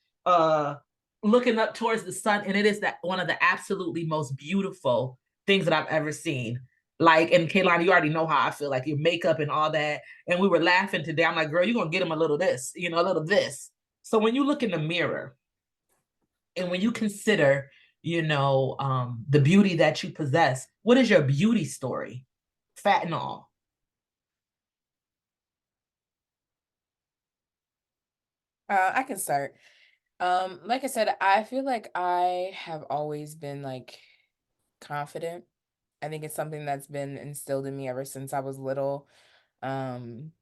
looking up towards the sun. And it is that one of the absolutely most beautiful things that I've ever seen. Like, and Kaylani, you already know how I feel, like your makeup and all that. And we were laughing today. I'm like, girl, you're gonna get him a little this, you know, a little this. So when you look in the mirror and when you consider, you know, the beauty that you possess, what is your beauty story, fat and all? I can start. Like I said, I feel like I have always been like confident. I think it's something that's been instilled in me ever since I was little. Um,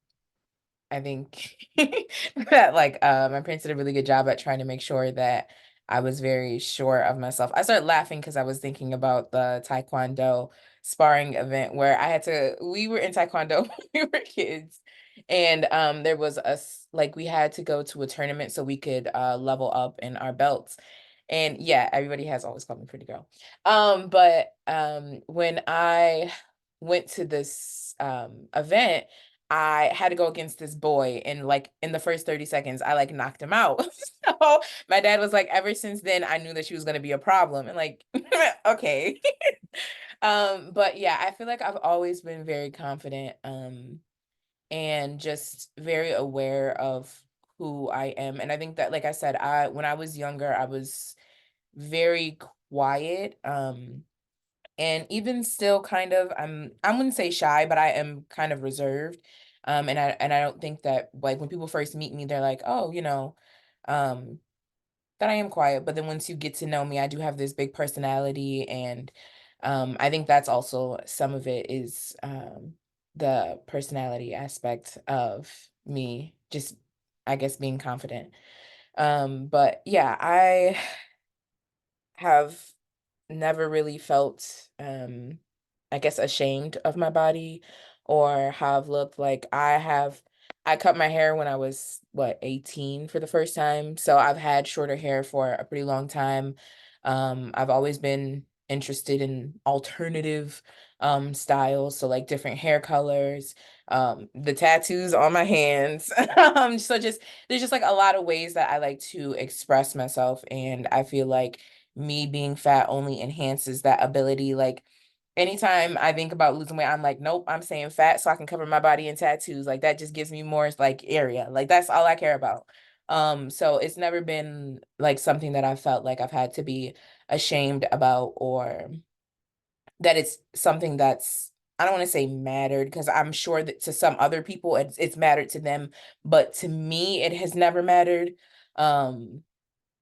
I think that like my parents did a really good job at trying to make sure that I was very sure of myself. I started laughing because I was thinking about the Taekwondo sparring event where we were in Taekwondo when we were kids. And there was like we had to go to a tournament so we could level up in our belts. And yeah, everybody has always called me pretty girl. But when I went to this event, I had to go against this boy, and like in the first 30 seconds, I like knocked him out. So my dad was like, ever since then, I knew that she was gonna be a problem. And like, okay. But yeah, I feel like I've always been very confident, and just very aware of who I am. And I think that, like I said, when I was younger, I was very quiet. And even still kind of, I wouldn't say shy, but I am kind of reserved. And I don't think that like when people first meet me, they're like, oh, you know, um, that I am quiet. But then once you get to know me, I do have this big personality. And I think that's also some of it is the personality aspect of me, just I guess being confident. But yeah, I have never really felt I guess ashamed of my body or how I've looked. Like I cut my hair when I was 18 for the first time. So I've had shorter hair for a pretty long time. I've always been interested in alternative styles, so like different hair colors, the tattoos on my hands. So just there's just like a lot of ways that I like to express myself, and I feel like me being fat only enhances that ability. Like anytime I think about losing weight, I'm like, nope, I'm saying fat so I can cover my body in tattoos. Like that just gives me more like area. Like that's all I care about. So it's never been like something that I felt like I've had to be ashamed about, or that it's something that's, I don't want to say mattered, because I'm sure that to some other people it's mattered to them, but to me it has never mattered.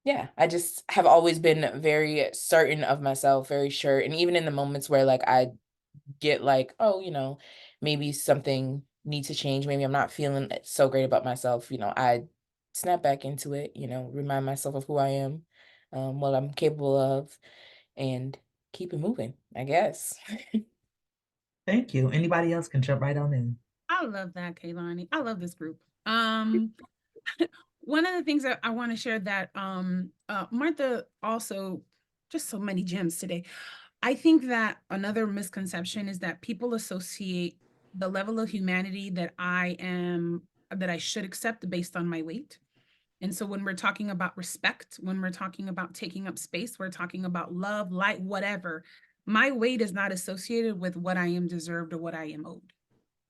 Yeah, I just have always been very certain of myself, very sure. And even in the moments where like I get like, oh, you know, maybe something needs to change, maybe I'm not feeling so great about myself, you know, I snap back into it, you know, remind myself of who I am, what I'm capable of, and keep it moving, I guess. Thank you. Anybody else can jump right on in. I love that, Kaylani. I love this group. One of the things that I want to share that Martha also, just so many gems today. I think that another misconception is that people associate the level of humanity that I should accept based on my weight. And so when we're talking about respect, when we're talking about taking up space, we're talking about love, light, whatever. My weight is not associated with what I am deserved or what I am owed.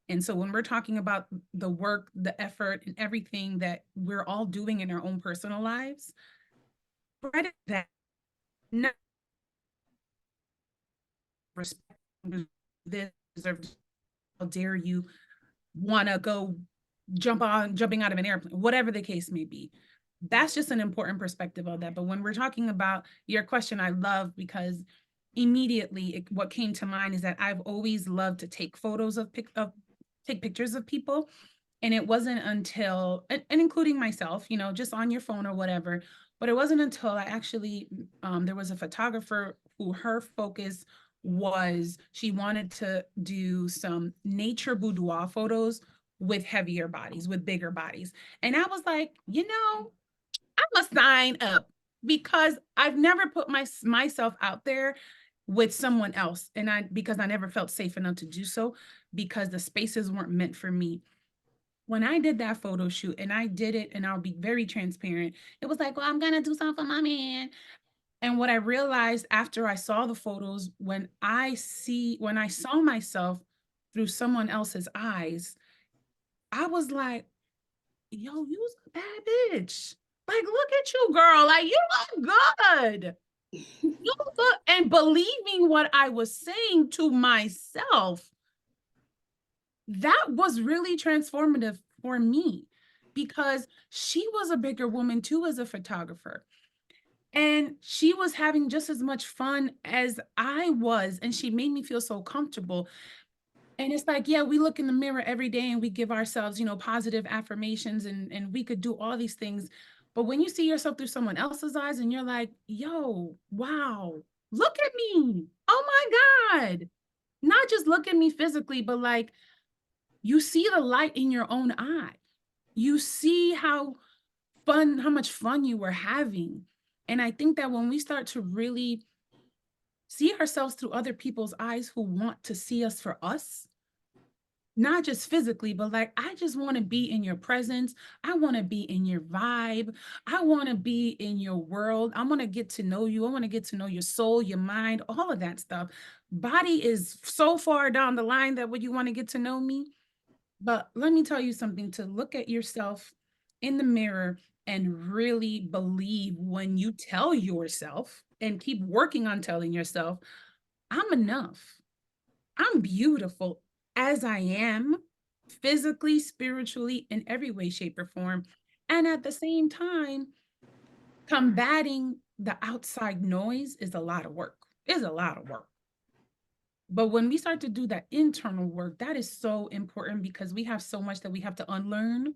And so when we're talking about the work, the effort, and everything that we're all doing in our own personal lives, credit that, not respect this, deserve, how dare you want to go jumping out of an airplane, whatever the case may be. That's just an important perspective of that. But when we're talking about your question, I love, because immediately what came to mind is that I've always loved to take photos take pictures of people. And it wasn't until, and including myself, you know, just on your phone or whatever, but it wasn't until I actually, there was a photographer who her focus was, she wanted to do some nature boudoir photos with heavier bodies, with bigger bodies. And I was like, you know, I must sign up, because I've never put myself out there with someone else. And because I never felt safe enough to do so, because the spaces weren't meant for me. When I did that photo shoot, and I did it, and I'll be very transparent, it was like, well, I'm gonna do something for my man. And what I realized after I saw the photos, when I saw myself through someone else's eyes, I was like, yo, you's a bad bitch. Like, look at you, girl. Like, you look good. You look, and believing what I was saying to myself, that was really transformative for me, because she was a bigger woman too as a photographer. And she was having just as much fun as I was. And she made me feel so comfortable. And it's like, yeah, we look in the mirror every day and we give ourselves, you know, positive affirmations, and we could do all these things. But when you see yourself through someone else's eyes and you're like, yo, wow, look at me. Oh my God. Not just look at me physically, but like, you see the light in your own eye. You see how much fun you were having. And I think that when we start to really see ourselves through other people's eyes who want to see us for us, not just physically, but like, I just want to be in your presence. I want to be in your vibe. I want to be in your world. I want to get to know you. I want to get to know your soul, your mind, all of that stuff. Body is so far down the line that when you want to get to know me. But let me tell you something, to look at yourself in the mirror and really believe when you tell yourself, and keep working on telling yourself, I'm enough. I'm beautiful as I am, physically, spiritually, in every way, shape, or form. And at the same time, combating the outside noise is a lot of work. It's a lot of work. But when we start to do that internal work, that is so important, because we have so much that we have to unlearn,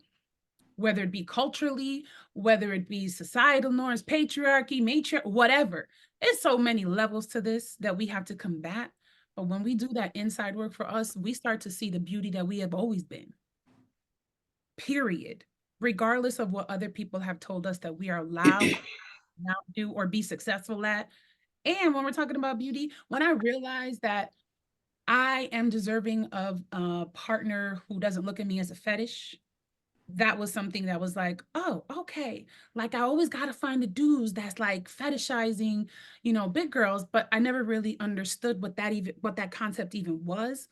whether it be culturally, whether it be societal norms, patriarchy, whatever. There's so many levels to this that we have to combat. But when we do that inside work for us, we start to see the beauty that we have always been, period. Regardless of what other people have told us that we are allowed now to do or be successful at. And when we're talking about beauty, when I realized that I am deserving of a partner who doesn't look at me as a fetish, that was something that was like, oh, okay. Like, I always got to find the dudes that's like fetishizing, you know, big girls, but I never really understood what that concept even was,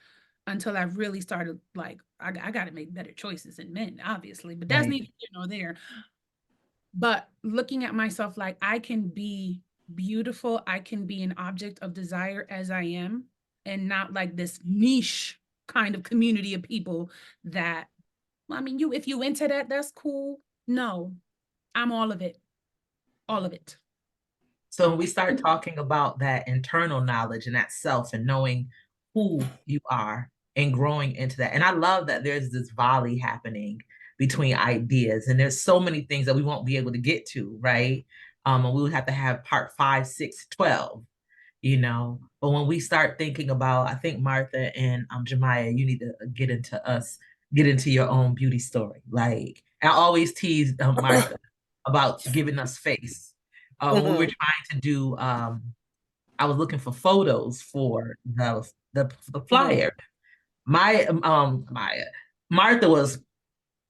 until I really started like, I got to make better choices in men, obviously, but that's neither here nor there. But looking at myself like, I can be beautiful, I can be an object of desire as I am, and not like this niche kind of community of people that, well, I mean, if you into that, that's cool. No, I'm all of it. All of it. So when we start talking about that internal knowledge and that self and knowing who you are and growing into that. And I love that there's this volley happening between ideas, and there's so many things that we won't be able to get to, right? And we would have to have part 5, 6, 12, you know. But when we start thinking about, I think Martha and Jemiah, you need to get into your own beauty story. Like, I always tease Martha about giving us face. When we were trying to do, I was looking for photos for the flyer. My Martha was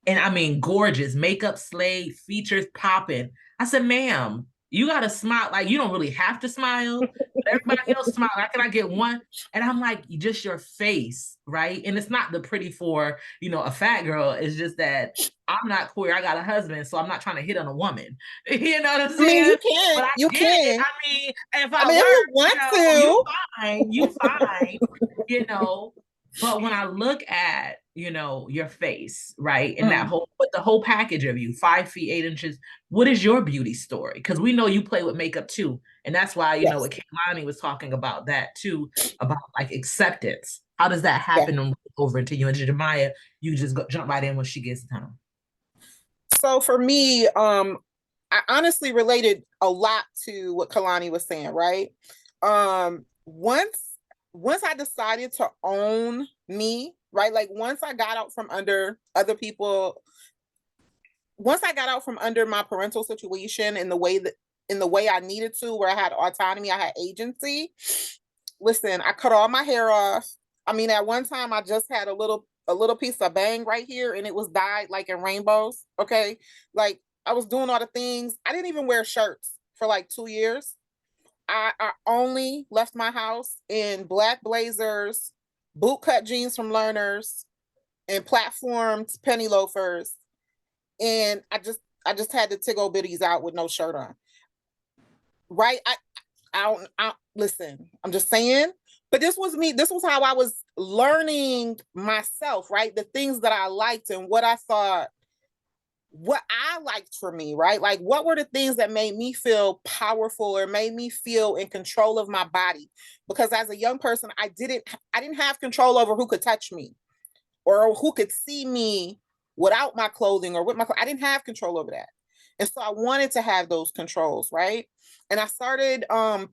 And I mean, gorgeous, makeup slayed, features popping. I said, ma'am, you got to smile. Like, you don't really have to smile, but everybody else smile. How can I get one? And I'm like, just your face, right? And it's not the pretty for, a fat girl. It's just that I'm not queer. I got a husband, so I'm not trying to hit on a woman. You know what I'm I mean, saying? you can, But I you get it. can. I mean, if I I mean, if were, you want you to. fine, you fine, you know. But when I look at, your face, right, and that the whole package of you, 5 feet 8 inches, what is your beauty story? Because we know you play with makeup too, and that's why Yes. what Kaylani was talking about that too, about like acceptance. How does that Yeah. happen over into you? And Jemiah, you just jump right in when she gets time. So for me, I honestly related a lot to what Kalani was saying, right? Once I decided to own me, right? Like once I got out from under other people, once I got out from under my parental situation in the way I needed to, where I had autonomy, I had agency. Listen, I cut all my hair off. I mean, at one time I just had a little piece of bang right here, and it was dyed like in rainbows. Okay. Like I was doing all the things. I didn't even wear shirts for like 2 years. I only left my house in black blazers, bootcut jeans from Learners, and platformed penny loafers. And I just had the tiggle bitties out with no shirt on. Right? I don't listen. I'm just saying. But this was me. This was how I was learning myself, right? The things that I liked and what I thought, what I liked for me, right? Like what were the things that made me feel powerful or made me feel in control of my body? Because as a young person, I didn't have control over who could touch me or who could see me without my clothing or with my I didn't have control over that. And so I wanted to have those controls, right? And I started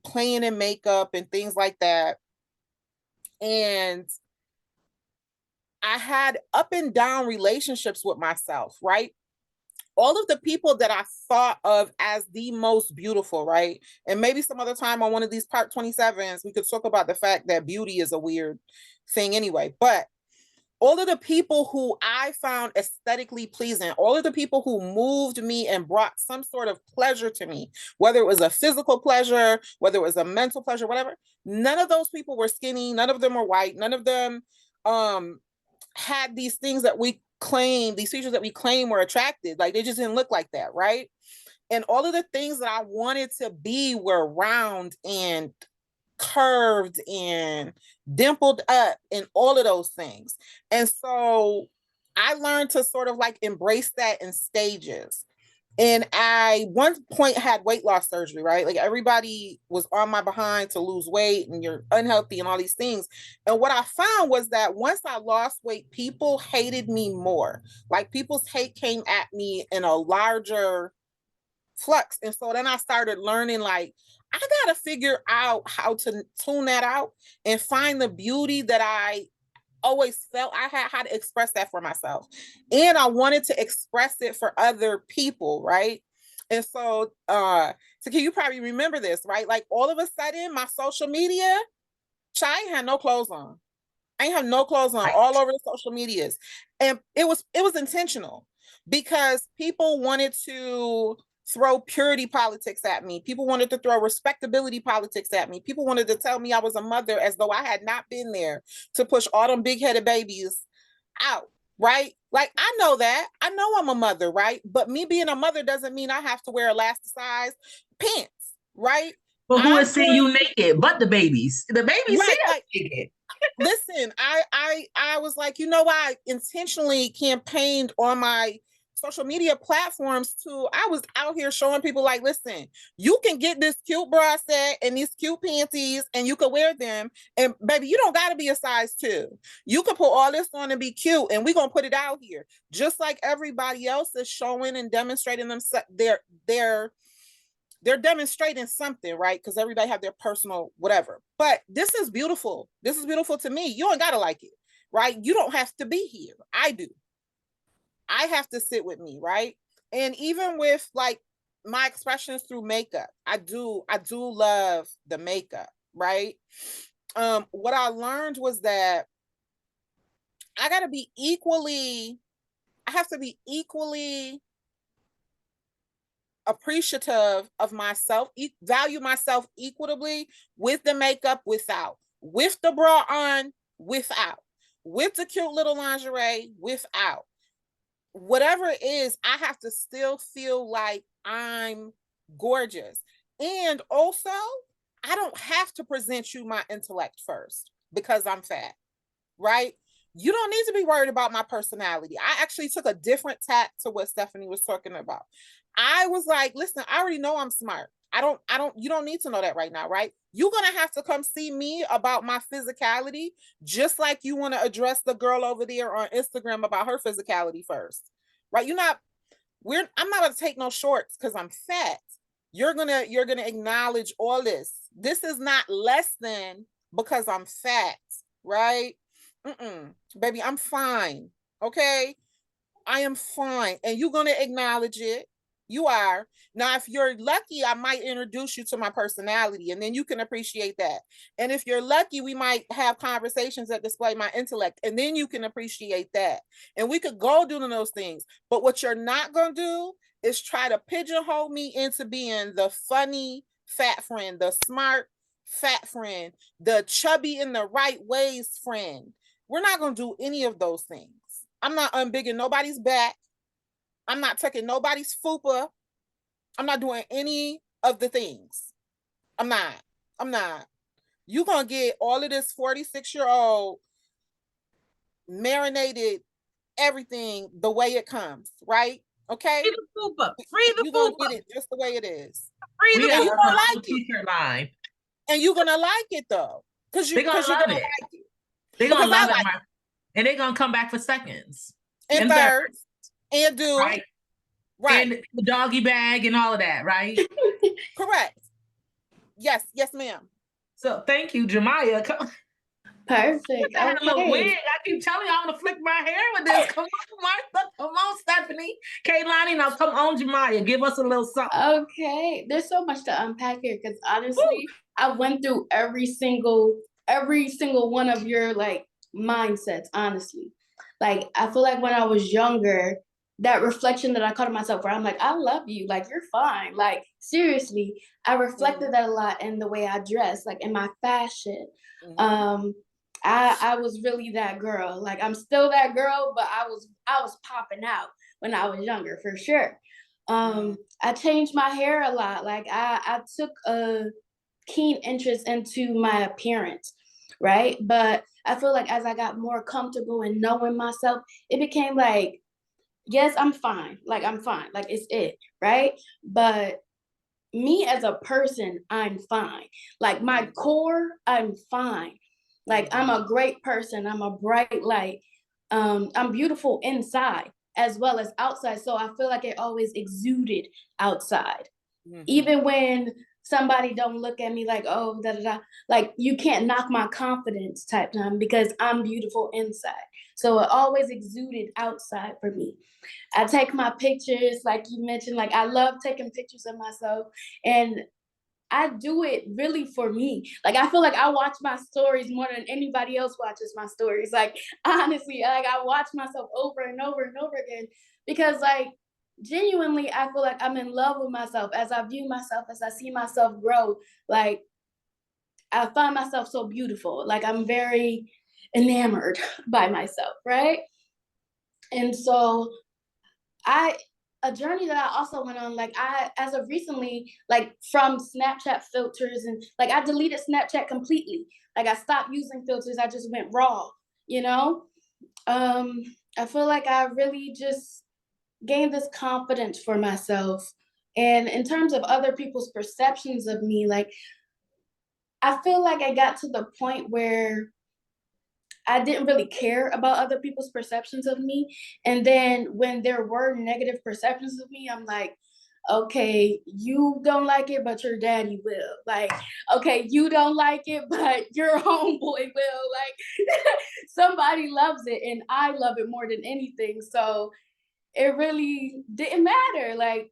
playing in makeup and things like that. And I had up and down relationships with myself, right? All of the people that I thought of as the most beautiful, right? And maybe some other time on one of these Part 27s, we could talk about the fact that beauty is a weird thing anyway. But all of the people who I found aesthetically pleasing, all of the people who moved me and brought some sort of pleasure to me, whether it was a physical pleasure, whether it was a mental pleasure, whatever, none of those people were skinny. None of them were white. None of them had these things that we claim, these features that we claim were attractive. Like they just didn't look like that, right? And all of the things that I wanted to be were round and curved and dimpled up and all of those things. And so I learned to sort of like embrace that in stages. And I one point had weight loss surgery, right? Like everybody was on my behind to lose weight and you're unhealthy and all these things. And what I found was that once I lost weight, people hated me more. Like people's hate came at me in a larger flux. And so then I started learning like, I got to figure out how to tune that out and find the beauty that I always felt I had how to express that for myself. And I wanted to express it for other people, right? And so can you probably remember this, right? Like all of a sudden my social media, I ain't had no clothes on. I ain't have no clothes on all over the social medias. And it was intentional because people wanted to throw purity politics at me. People wanted to throw respectability politics at me. People wanted to tell me I was a mother as though I had not been there to push all them big-headed babies out, right? Like I know that. I know I'm a mother, right? But me being a mother doesn't mean I have to wear elasticized pants, right? But who is seeing you naked? But the babies. The babies see us naked. Listen, I was like, you know, I intentionally campaigned on my social media platforms I was out here showing people like, listen, you can get this cute bra set and these cute panties and you can wear them. And baby, you don't got to be a size 2. You can put all this on and be cute and we're going to put it out here. Just like everybody else is showing and demonstrating they're demonstrating something, right? Because everybody have their personal whatever. But this is beautiful. This is beautiful to me. You don't gotta like it, right? You don't have to be here. I do. I have to sit with me, right? And even with like my expressions through makeup, I do love the makeup, right? What I learned was that I gotta be equally I have to be equally appreciative of myself, value myself equitably, with the makeup, without, with the bra on, without, with the cute little lingerie, without. Whatever it is, I have to still feel like I'm gorgeous. And also, I don't have to present you my intellect first because I'm fat, right? You don't need to be worried about my personality. I actually took a different tack to what Stephanie was talking about. I was like, listen, I already know I'm smart. You don't need to know that right now, right? You're going to have to come see me about my physicality, just like you want to address the girl over there on Instagram about her physicality first, right? I'm not going to take no shorts because I'm fat. You're going to acknowledge all this. This is not less than because I'm fat, right? Baby, I'm fine. Okay. I am fine. And you're going to acknowledge it. You are. Now, if you're lucky, I might introduce you to my personality and then you can appreciate that. And if you're lucky, we might have conversations that display my intellect and then you can appreciate that. And we could go doing those things. But what you're not going to do is try to pigeonhole me into being the funny fat friend, the smart fat friend, the chubby in the right ways friend. We're not going to do any of those things. I'm not unbigging nobody's back. I'm not taking nobody's fupa. I'm not doing any of the things. I'm not. You're going to get all of this 46-year-old marinated everything the way it comes, right? Okay? Free the fupa. Free the You're going to fupa. get it just the way it is. Free We the got you a gonna whole like t-shirt line. And you're going to like it, though. Because you're going to love it. like it. They're going to love like it. And they're going to come back for seconds. and thirds. And do. Right. Right. And the doggy bag and all of that, right? Correct. Yes, ma'am. So thank you, Jemiah. Perfect. I had a little wig. Okay. I keep telling you I'm gonna flick my hair with this. Come on, Martha. Come on, Stephanie. Kaylani, now come on, Jemiah. Give us a little something. Okay. There's so much to unpack here because honestly, I went through every single one of your like mindsets, honestly. Like I feel like when I was younger, that reflection that I caught of myself where I'm like, I love you, like you're fine. Like seriously, I reflected that a lot in the way I dress, like in my fashion. I was really that girl. Like I'm still that girl, but I was popping out when I was younger for sure. I changed my hair a lot. Like I took a keen interest into my appearance, right? But I feel like as I got more comfortable in knowing myself, it became like, yes, I'm fine. Like I'm fine. Like it's it, right? But me as a person, I'm fine. Like my core, I'm fine. Like I'm a great person. I'm a bright light. I'm beautiful inside as well as outside. So I feel like it always exuded outside. Even when somebody don't look at me like, oh, da da da, like you can't knock my confidence type time because I'm beautiful inside. So it always exuded outside for me. I take my pictures, like you mentioned, like I love taking pictures of myself and I do it really for me. Like I feel like I watch my stories more than anybody else watches my stories. Like honestly, like I watch myself over and over and over again because like genuinely I feel like I'm in love with myself as I view myself, as I see myself grow. Like I find myself so beautiful. Like I'm very enamored by myself, right? And so a journey that I also went on, like I, as of recently, like from Snapchat filters and like I deleted Snapchat completely. Like I stopped using filters. I just went raw, you know? I feel like I really just gained this confidence for myself. And in terms of other people's perceptions of me, like I feel like I got to the point where I didn't really care about other people's perceptions of me. And then when there were negative perceptions of me, I'm like, okay, you don't like it, but your daddy will. Like, okay, you don't like it, but your homeboy will. Like, somebody loves it, and I love it more than anything. So it really didn't matter. Like,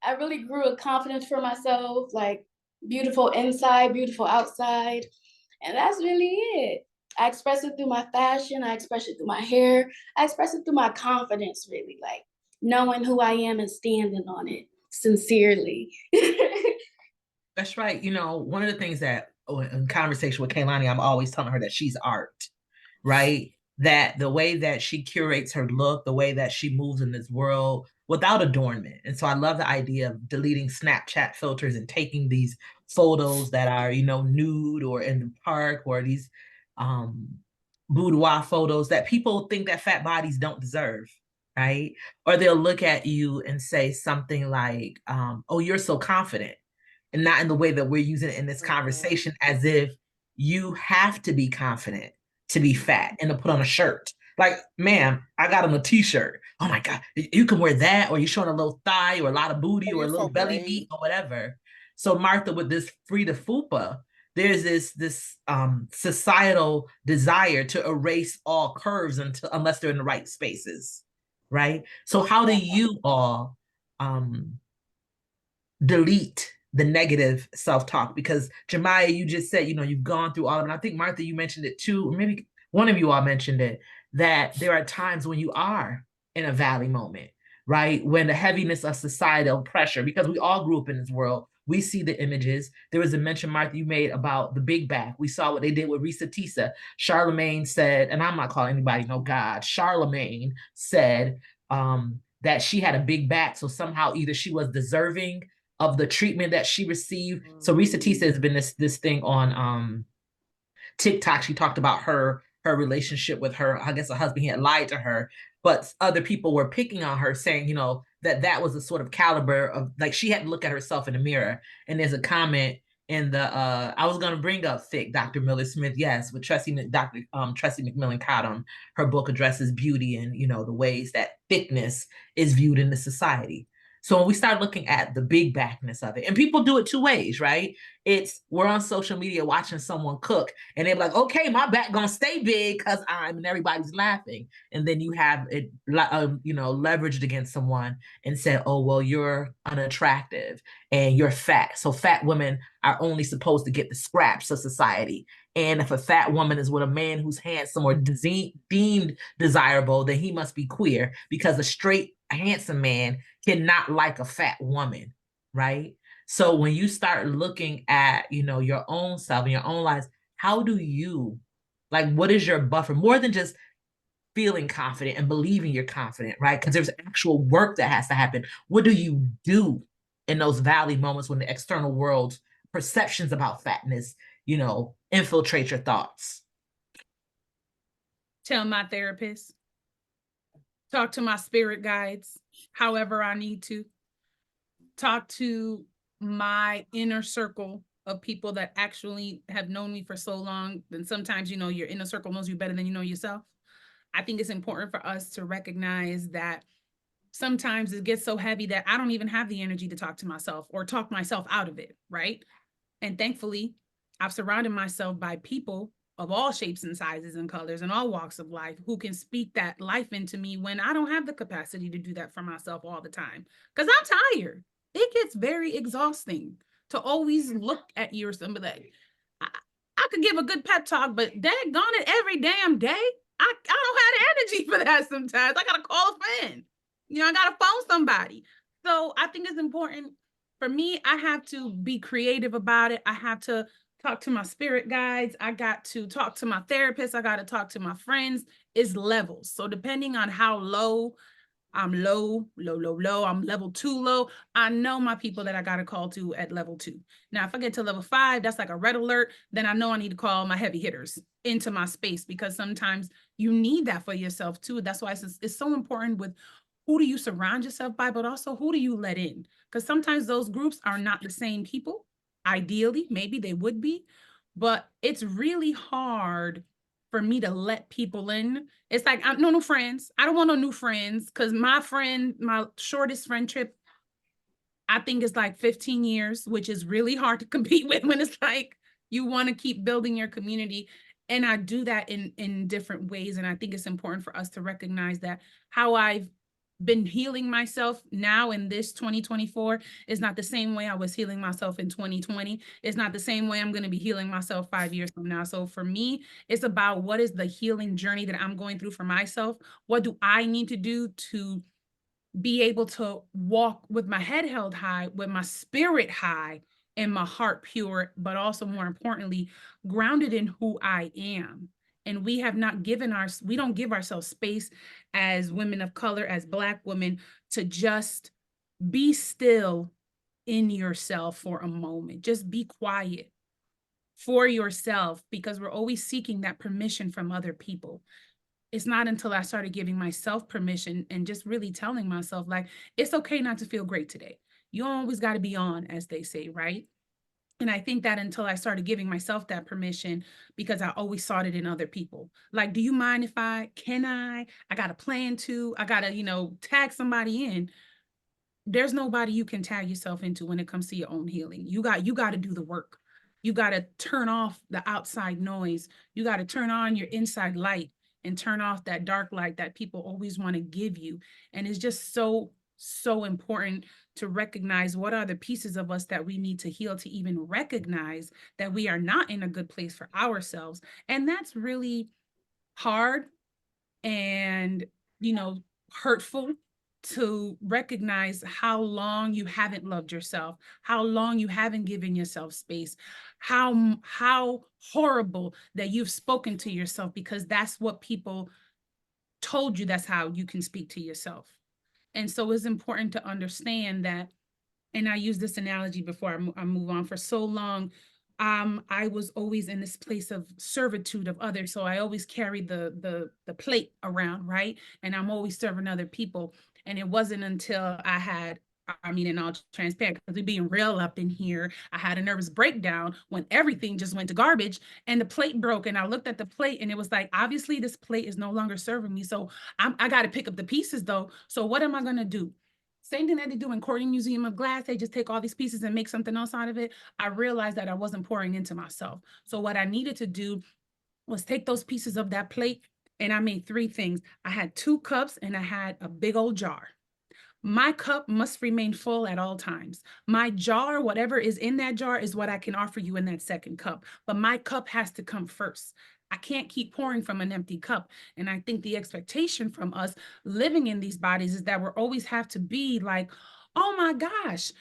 I really grew a confidence for myself, like, beautiful inside, beautiful outside. And that's really it. I express it through my fashion. I express it through my hair. I express it through my confidence, really, like knowing who I am and standing on it sincerely. That's right. You know, one of the things that in conversation with Kaylani, I'm always telling her that she's art, right? That the way that she curates her look, the way that she moves in this world without adornment. And so I love the idea of deleting Snapchat filters and taking these photos that are, you know, nude or in the park, or these um boudoir photos that people think that fat bodies don't deserve, right? Or they'll look at you and say something like, oh, you're so confident, and not in the way that we're using it in this conversation, as if you have to be confident to be fat and to put on a shirt. Like, ma'am, I got on a t-shirt. Oh my God, you can wear that, or you're showing a little thigh or a lot of booty or a little belly meat or whatever. So Martha, with this Frida Fupa, there's this societal desire to erase all curves unless they're in the right spaces, right? So how do you all delete the negative self-talk? Because Jemiah, you just said, you know, you've gone through all of it. And I think Martha, you mentioned it too, or maybe one of you all mentioned it, that there are times when you are in a valley moment, right? When the heaviness of societal pressure, because we all grew up in this world, we see the images. There was a mention, Martha, you made about the big back. We saw what they did with Risa Tisa. Charlemagne said, and I'm not calling anybody no God, Charlemagne said that she had a big back. So somehow either she was deserving of the treatment that she received. So Risa Tisa has been this thing on TikTok. She talked about her relationship with her, I guess, her husband. He had lied to her, but other people were picking on her, saying, you know, that was a sort of caliber of, like, she had to look at herself in the mirror. And there's a comment in the I was going to bring up Thick, Dr. Miller Smith, yes, with Dr. Tressie McMillan Cottom. Her book addresses beauty and, you know, the ways that thickness is viewed in the society. So when we start looking at the big backness of it, and people do it two ways, right? It's, we're on social media watching someone cook, and they're like, okay, my back gonna stay big because and everybody's laughing. And then you have it, you know, leveraged against someone and said, oh, well, you're unattractive and you're fat. So fat women are only supposed to get the scraps of society. And if a fat woman is with a man who's handsome or deemed desirable, then he must be queer, because a straight, handsome man cannot like a fat woman, right? So when you start looking at, you know, your own self and your own lives, how do you, like, what is your buffer? More than just feeling confident and believing you're confident, right? Because there's actual work that has to happen. What do you do in those valley moments when the external world's perceptions about fatness, you know, infiltrate your thoughts? Tell my therapist, talk to my spirit guides, however I need to, talk to my inner circle of people that actually have known me for so long. Then sometimes, you know, your inner circle knows you better than you know yourself. I think it's important for us to recognize that sometimes it gets so heavy that I don't even have the energy to talk to myself or talk myself out of it, right? And thankfully, I've surrounded myself by people of all shapes and sizes and colors and all walks of life who can speak that life into me when I don't have the capacity to do that for myself all the time. Because I'm tired. It gets very exhausting to always look at you or somebody like, I could give a good pep talk, but daggone it, every damn day, I don't have the energy for that sometimes. I got to call a friend. You know, I got to phone somebody. So I think it's important for me. I have to be creative about it. I have to talk to my spirit guides. I got to talk to my therapist. I got to talk to my friends. It's levels. So depending on how low I'm low, I'm level 2 low, I know my people that I got to call to at level 2. Now, if I get to level 5, that's like a red alert, then I know I need to call my heavy hitters into my space, because sometimes you need that for yourself too. That's why it's so important with who do you surround yourself by, but also who do you let in? Because sometimes those groups are not the same people. Ideally, maybe they would be, but it's really hard for me to let people in. It's like, I'm no new friends. I don't want no new friends, because my shortest friendship, I think is like 15 years, which is really hard to compete with when it's like you want to keep building your community. And I do that in different ways. And I think it's important for us to recognize that how I've been healing myself now in this 2024 is not the same way I was healing myself in 2020. It's not the same way I'm going to be healing myself 5 years from now. So for me, it's about what is the healing journey that I'm going through for myself? What do I need to do to be able to walk with my head held high, with my spirit high, and my heart pure, but also more importantly, grounded in who I am. And we have not given we don't give ourselves space as women of color, as Black women, to just be still in yourself for a moment. Just be quiet for yourself, because we're always seeking that permission from other people. It's not until I started giving myself permission and just really telling myself, like, it's okay not to feel great today. You always got to be on, as they say, right? And I think that until I started giving myself that permission, because I always sought it in other people. Like, do you mind if can I got a plan to, I got to, tag somebody in. There's nobody you can tag yourself into when it comes to your own healing. You got to do the work. You got to turn off the outside noise. You got to turn on your inside light and turn off that dark light that people always want to give you. And it's just so, so important to recognize what are the pieces of us that we need to heal, to even recognize that we are not in a good place for ourselves. And that's really hard and, hurtful, to recognize how long you haven't loved yourself, how long you haven't given yourself space, how horrible that you've spoken to yourself, because that's what people told you, that's how you can speak to yourself. And so it's important to understand that, and I use this analogy before I move on. For so long, I was always in this place of servitude of others. So I always carried the plate around, right? And I'm always serving other people. And it wasn't until I had, in all transparent, because we're being real up in here, I had a nervous breakdown when everything just went to garbage and the plate broke. And I looked at the plate and it was like, obviously this plate is no longer serving me. So I got to pick up the pieces though. So what am I going to do? Same thing that they do in Corning Museum of Glass. They just take all these pieces and make something else out of it. I realized that I wasn't pouring into myself. So what I needed to do was take those pieces of that plate, and I made 3 things. I had 2 cups and I had a big old jar. My cup must remain full at all times. My jar, whatever is in that jar, is what I can offer you in that second cup. But my cup has to come first. I can't keep pouring from an empty cup. And I think the expectation from us living in these bodies is that we're always have to be like, oh my gosh,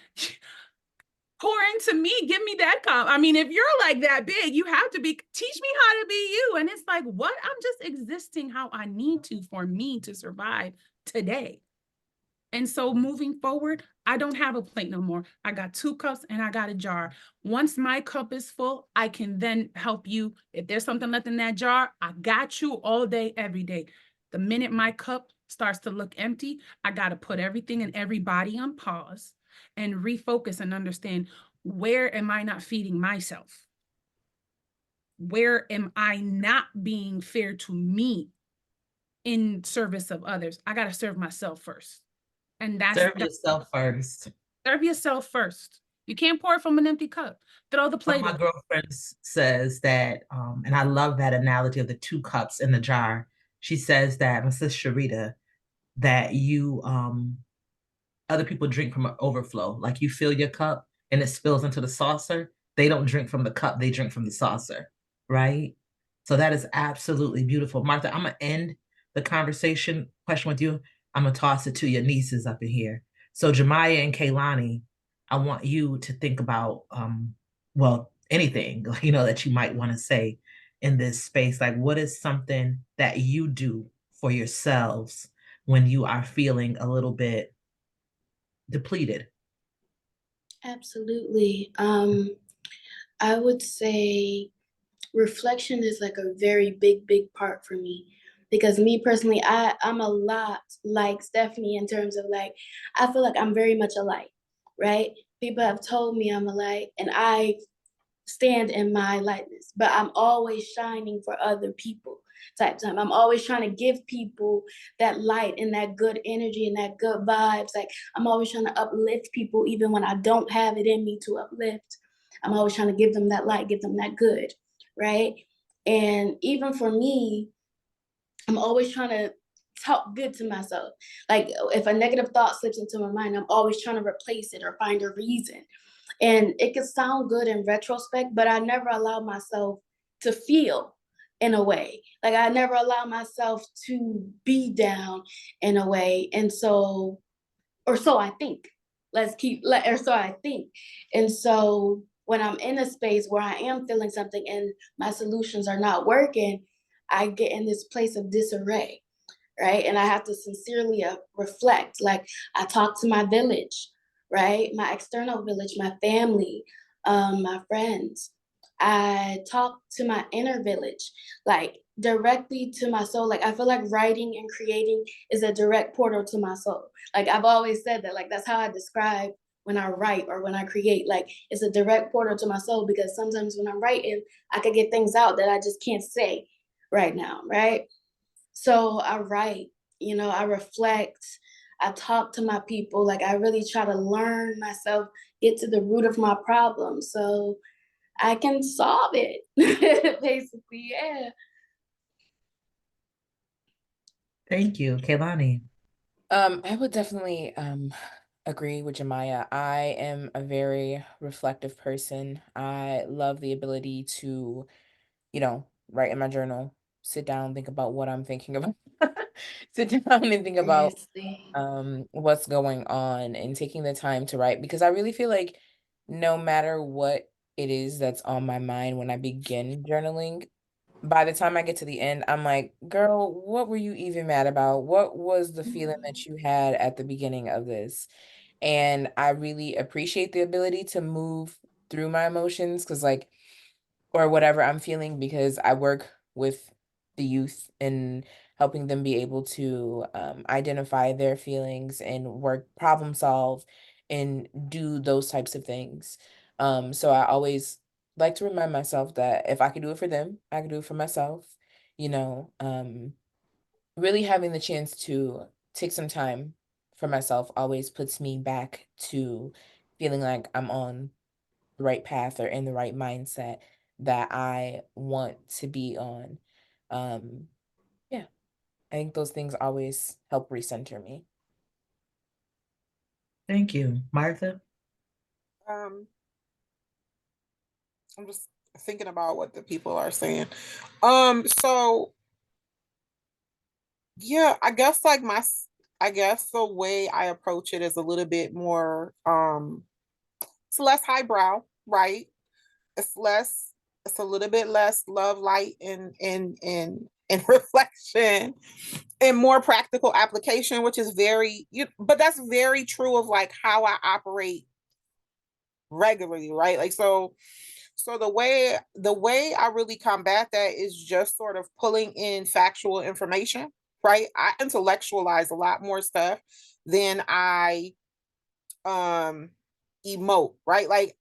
pour into me, give me that cup. If you're like that big, you have to teach me how to be you. And it's like, what? I'm just existing how I need to for me to survive today. And so moving forward, I don't have a plate no more. I got 2 cups and I got a jar. Once my cup is full, I can then help you. If there's something left in that jar, I got you all day, every day. The minute my cup starts to look empty, I got to put everything and everybody on pause and refocus and understand, where am I not feeding myself? Where am I not being fair to me in service of others? I got to serve myself first. And serve yourself first. Serve yourself first. You can't pour from an empty cup. Throw the plate. One of my girlfriends says that, and I love that analogy of the 2 cups in the jar. She says that, my sister Sharita, that other people drink from an overflow. Like, you fill your cup and it spills into the saucer. They don't drink from the cup, they drink from the saucer, right? So that is absolutely beautiful. Martha, I'm gonna end the question with you. I'm gonna toss it to your nieces up in here. So Jemiah and Kaylani, I want you to think about, anything, that you might want to say in this space. Like, what is something that you do for yourselves when you are feeling a little bit depleted? Absolutely. I would say reflection is like a very big part for me, because me personally, I'm a lot like Stephanie in terms of like, I feel like I'm very much alike, right? People have told me I'm alike, and I stand in my lightness, but I'm always shining for other people type time. I'm always trying to give people that light and that good energy and that good vibes. Like, I'm always trying to uplift people even when I don't have it in me to uplift. I'm always trying to give them that light, give them that good, right? And even for me, I'm always trying to talk good to myself. Like if a negative thought slips into my mind, I'm always trying to replace it or find a reason. And it can sound good in retrospect, but I never allow myself to feel in a way. Like I never allow myself to be down in a way. And so, or so I think. Or so I think. And so when I'm in a space where I am feeling something and my solutions are not working, I get in this place of disarray, right? And I have to sincerely reflect. Like I talk to my village, right? My external village, my family, my friends. I talk to my inner village, like directly to my soul. Like I feel like writing and creating is a direct portal to my soul. Like I've always said that, like that's how I describe when I write or when I create. Like it's a direct portal to my soul, because sometimes when I'm writing, I could get things out that I just can't say right now, right? So I write, I reflect, I talk to my people. Like I really try to learn myself, get to the root of my problem so I can solve it. Basically, yeah. Thank you, Kaylani. I would definitely agree with Jemiah. I am a very reflective person. I love the ability to, write in my journal, sit down, think about what I'm thinking about, sit down and think about Seriously. what's going on and taking the time to write, because I really feel like no matter what it is that's on my mind when I begin journaling, by the time I get to the end, I'm like, girl, what were you even mad about? What was the feeling that you had at the beginning of this? And I really appreciate the ability to move through my emotions, because or whatever I'm feeling, because I work with the youth and helping them be able to identify their feelings and work, problem solve, and do those types of things. So I always like to remind myself that if I could do it for them, I could do it for myself. You know, really having the chance to take some time for myself always puts me back to feeling like I'm on the right path or in the right mindset that I want to be on. Um, yeah, I think those things always help recenter me. Thank you, Martha. Um, I'm just thinking about what the people are saying. So yeah, I guess the way I approach it is a little bit more, it's less highbrow, right? It's less, it's a little bit less love, light, and reflection, and more practical application, which is but that's very true of like how I operate regularly, right? Like so the way I really combat that is just sort of pulling in factual information, right? I intellectualize a lot more stuff than I um emote, right? Like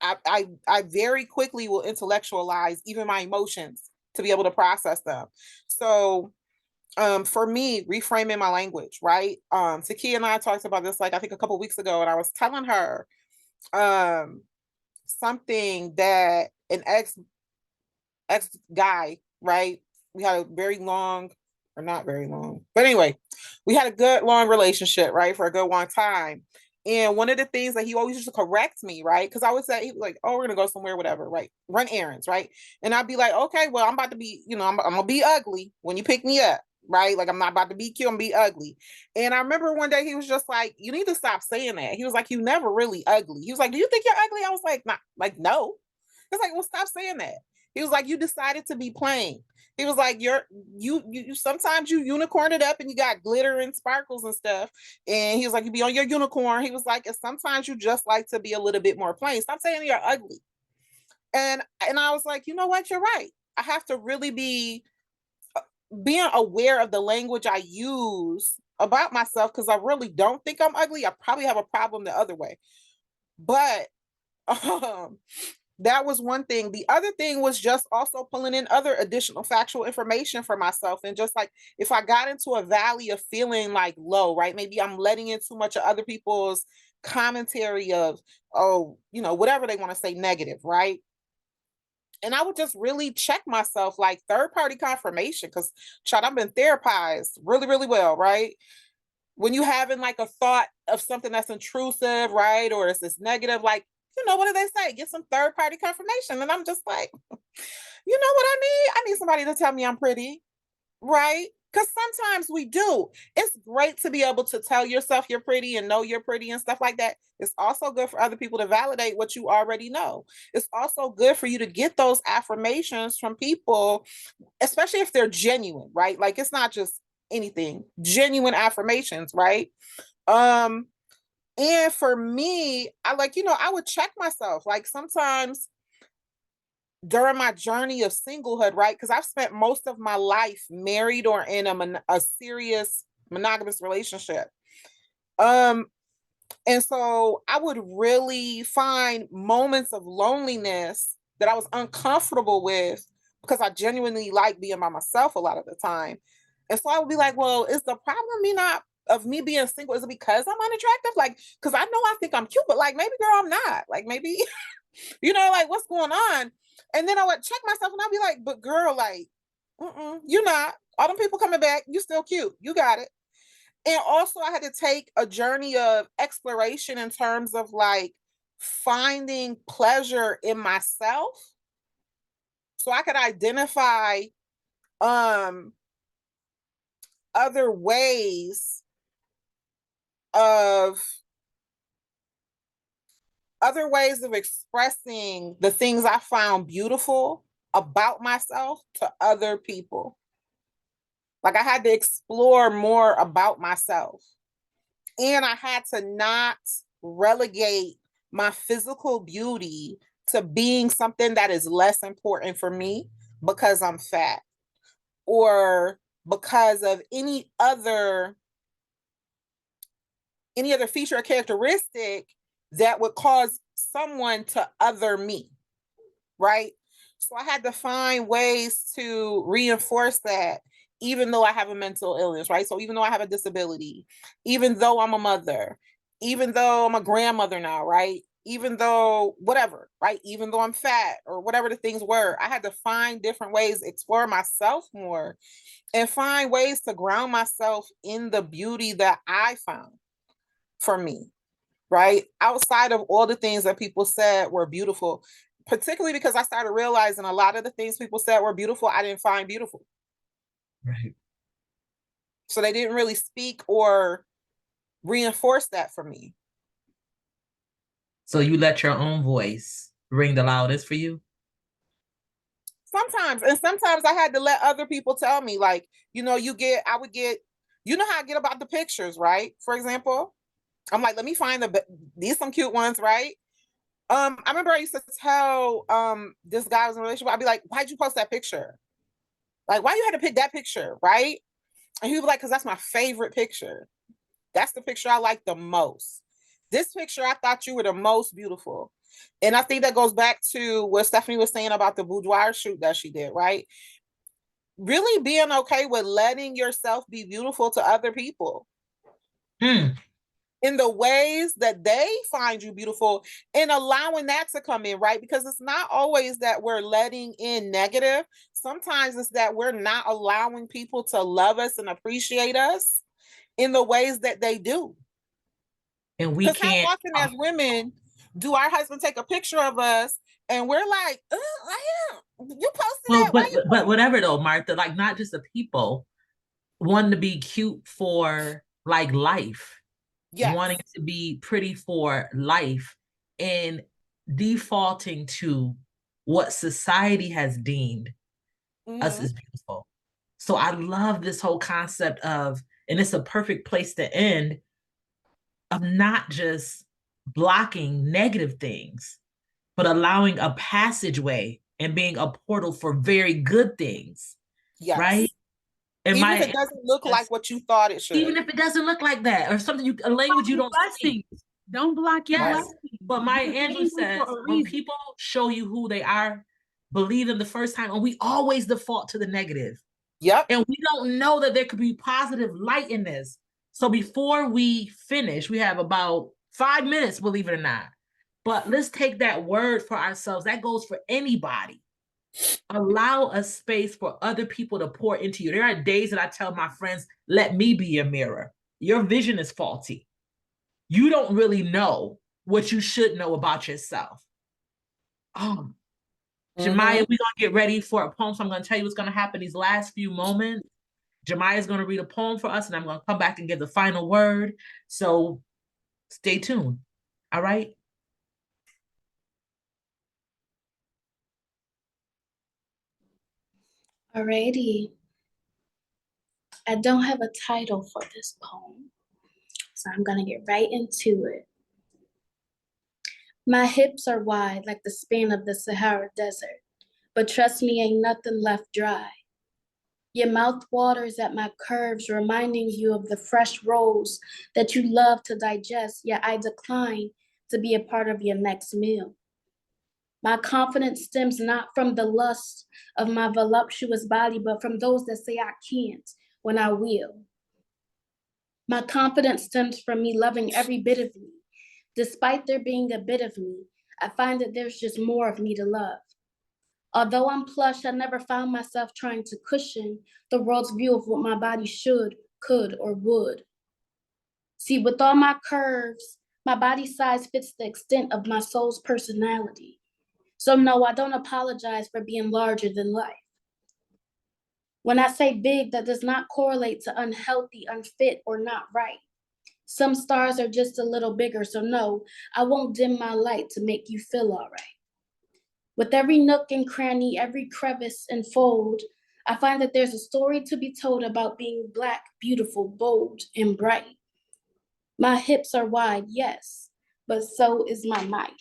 I I very quickly will intellectualize even my emotions to be able to process them. So for me, reframing my language, right? Takia and I talked about this like I think a couple weeks ago, and I was telling her um something that an ex guy, right? We had a very long, or not very long, but anyway, we had a good long relationship, right, for a good long time. And one of the things that he always used to correct me, right? Because I would say, he was like, oh, we're gonna go somewhere, whatever, right? Run errands, right? And I'd be like, okay, well, I'm about to be, I'm gonna be ugly when you pick me up, right? Like I'm not about to be cute, I'm gonna be ugly. And I remember one day he was just like, you need to stop saying that. He was like, you never really ugly. He was like, do you think you're ugly? I was like, not like no. It's like, well, stop saying that. He was like, you decided to be plain. He was like, you sometimes you unicorn it up and you got glitter and sparkles and stuff. And he was like, you be on your unicorn. He was like, and sometimes you just like to be a little bit more plain. Stop saying you're ugly. And I was like, you know what? You're right. I have to really be being aware of the language I use about myself, because I really don't think I'm ugly. I probably have a problem the other way. But um that was one thing. The other thing was just also pulling in other additional factual information for myself. And just like if I got into a valley of feeling like low, right? Maybe I'm letting in too much of other people's commentary of, oh, whatever they want to say negative, right? And I would just really check myself, like third-party confirmation, because child, I've been therapized really, really well, right? When you having like a thought of something that's intrusive, right? Or it's this negative, like, what do they say? Get some third-party confirmation. And I'm just like, you know what I need? I need somebody to tell me I'm pretty, right? Because sometimes we do. It's great to be able to tell yourself you're pretty and know you're pretty and stuff like that. It's also good for other people to validate what you already know. It's also good for you to get those affirmations from people, especially if they're genuine, right? Like, it's not just anything, genuine affirmations, right? And for me, I would check myself. Like, sometimes during my journey of singlehood, right? Because I've spent most of my life married or in a serious monogamous relationship. And so I would really find moments of loneliness that I was uncomfortable with because I genuinely like being by myself a lot of the time. And so I would be like, well, is the problem me being single? Is it because I'm unattractive? Like, because I know I think I'm cute, but like, maybe girl, I'm not. Like, maybe, like, what's going on? And then I would check myself and I'd be like, but girl, like, you're not. All them people coming back, you still cute. You got it. And also I had to take a journey of exploration in terms of like finding pleasure in myself so I could identify other ways of expressing the things I found beautiful about myself to other people. Like, I had to explore more about myself. And I had to not relegate my physical beauty to being something that is less important for me because I'm fat or because of any other feature or characteristic that would cause someone to other me, right? So I had to find ways to reinforce that, even though I have a mental illness, right? So even though I have a disability, even though I'm a mother, even though I'm a grandmother now, right? Even though whatever, right? Even though I'm fat or whatever the things were, I had to find different ways, explore myself more, and find ways to ground myself in the beauty that I found for me, right? Outside of all the things that people said were beautiful, particularly because I started realizing a lot of the things people said were beautiful, I didn't find beautiful. Right. So they didn't really speak or reinforce that for me. So you let your own voice ring the loudest for you? Sometimes. And sometimes I had to let other people tell me, like, I would get, how I get about the pictures, right? For example, I'm like, let me find these some cute ones, right? I remember I used to tell this guy I was in a relationship, I'd be like, why'd you post that picture? Like, why you had to pick that picture, right? And he'd be like, because that's my favorite picture. That's the picture I like the most. This picture, I thought you were the most beautiful. And I think that goes back to what Stephanie was saying about the boudoir shoot that she did, right? Really being okay with letting yourself be beautiful to other people. In the ways that they find you beautiful, and allowing that to come in, right? Because it's not always that we're letting in negative. Sometimes it's that we're not allowing people to love us and appreciate us in the ways that they do. And we can't. How often as women do our husband take a picture of us and we're like, you posted well, that? but whatever though, Martha, like not just the people wanting to be cute for like life. Yes. Wanting to be pretty for life and defaulting to what society has deemed us as beautiful. So I love this whole concept of, and it's a perfect place to end, of not just blocking negative things, but allowing a passageway and being a portal for very good things. Yes. Right? Even if it doesn't look like what you thought it should. Even if it doesn't look like that, or something a language you don't speak. Don't block your blessings. But Maya Angelou says, when people show you who they are, believe them the first time, and we always default to the negative. Yep. And we don't know that there could be positive light in this. So before we finish, we have about 5 minutes, believe it or not. But let's take that word for ourselves. That goes for anybody. Allow a space for other people to pour into you. There are days that I tell my friends, let me be your mirror. Your vision is faulty. You don't really know what you should know about yourself. Oh, Jemiah, we're going to get ready for a poem. So I'm going to tell you what's going to happen these last few moments. Jemiah is going to read a poem for us, and I'm going to come back and give the final word. So stay tuned. All right? Alrighty. I don't have a title for this poem, so I'm gonna get right into it. My hips are wide like the span of the Sahara Desert, but trust me, ain't nothing left dry. Your mouth waters at my curves, reminding you of the fresh rolls that you love to digest, yet I decline to be a part of your next meal. My confidence stems not from the lust of my voluptuous body, but from those that say I can't when I will. My confidence stems from me loving every bit of me. Despite there being a bit of me, I find that there's just more of me to love. Although I'm plush, I never found myself trying to cushion the world's view of what my body should, could, or would. See, with all my curves, my body size fits the extent of my soul's personality. So no, I don't apologize for being larger than life. When I say big, that does not correlate to unhealthy, unfit, or not right. Some stars are just a little bigger, so no, I won't dim my light to make you feel all right. With every nook and cranny, every crevice and fold, I find that there's a story to be told about being Black, beautiful, bold, and bright. My hips are wide, yes, but so is my might.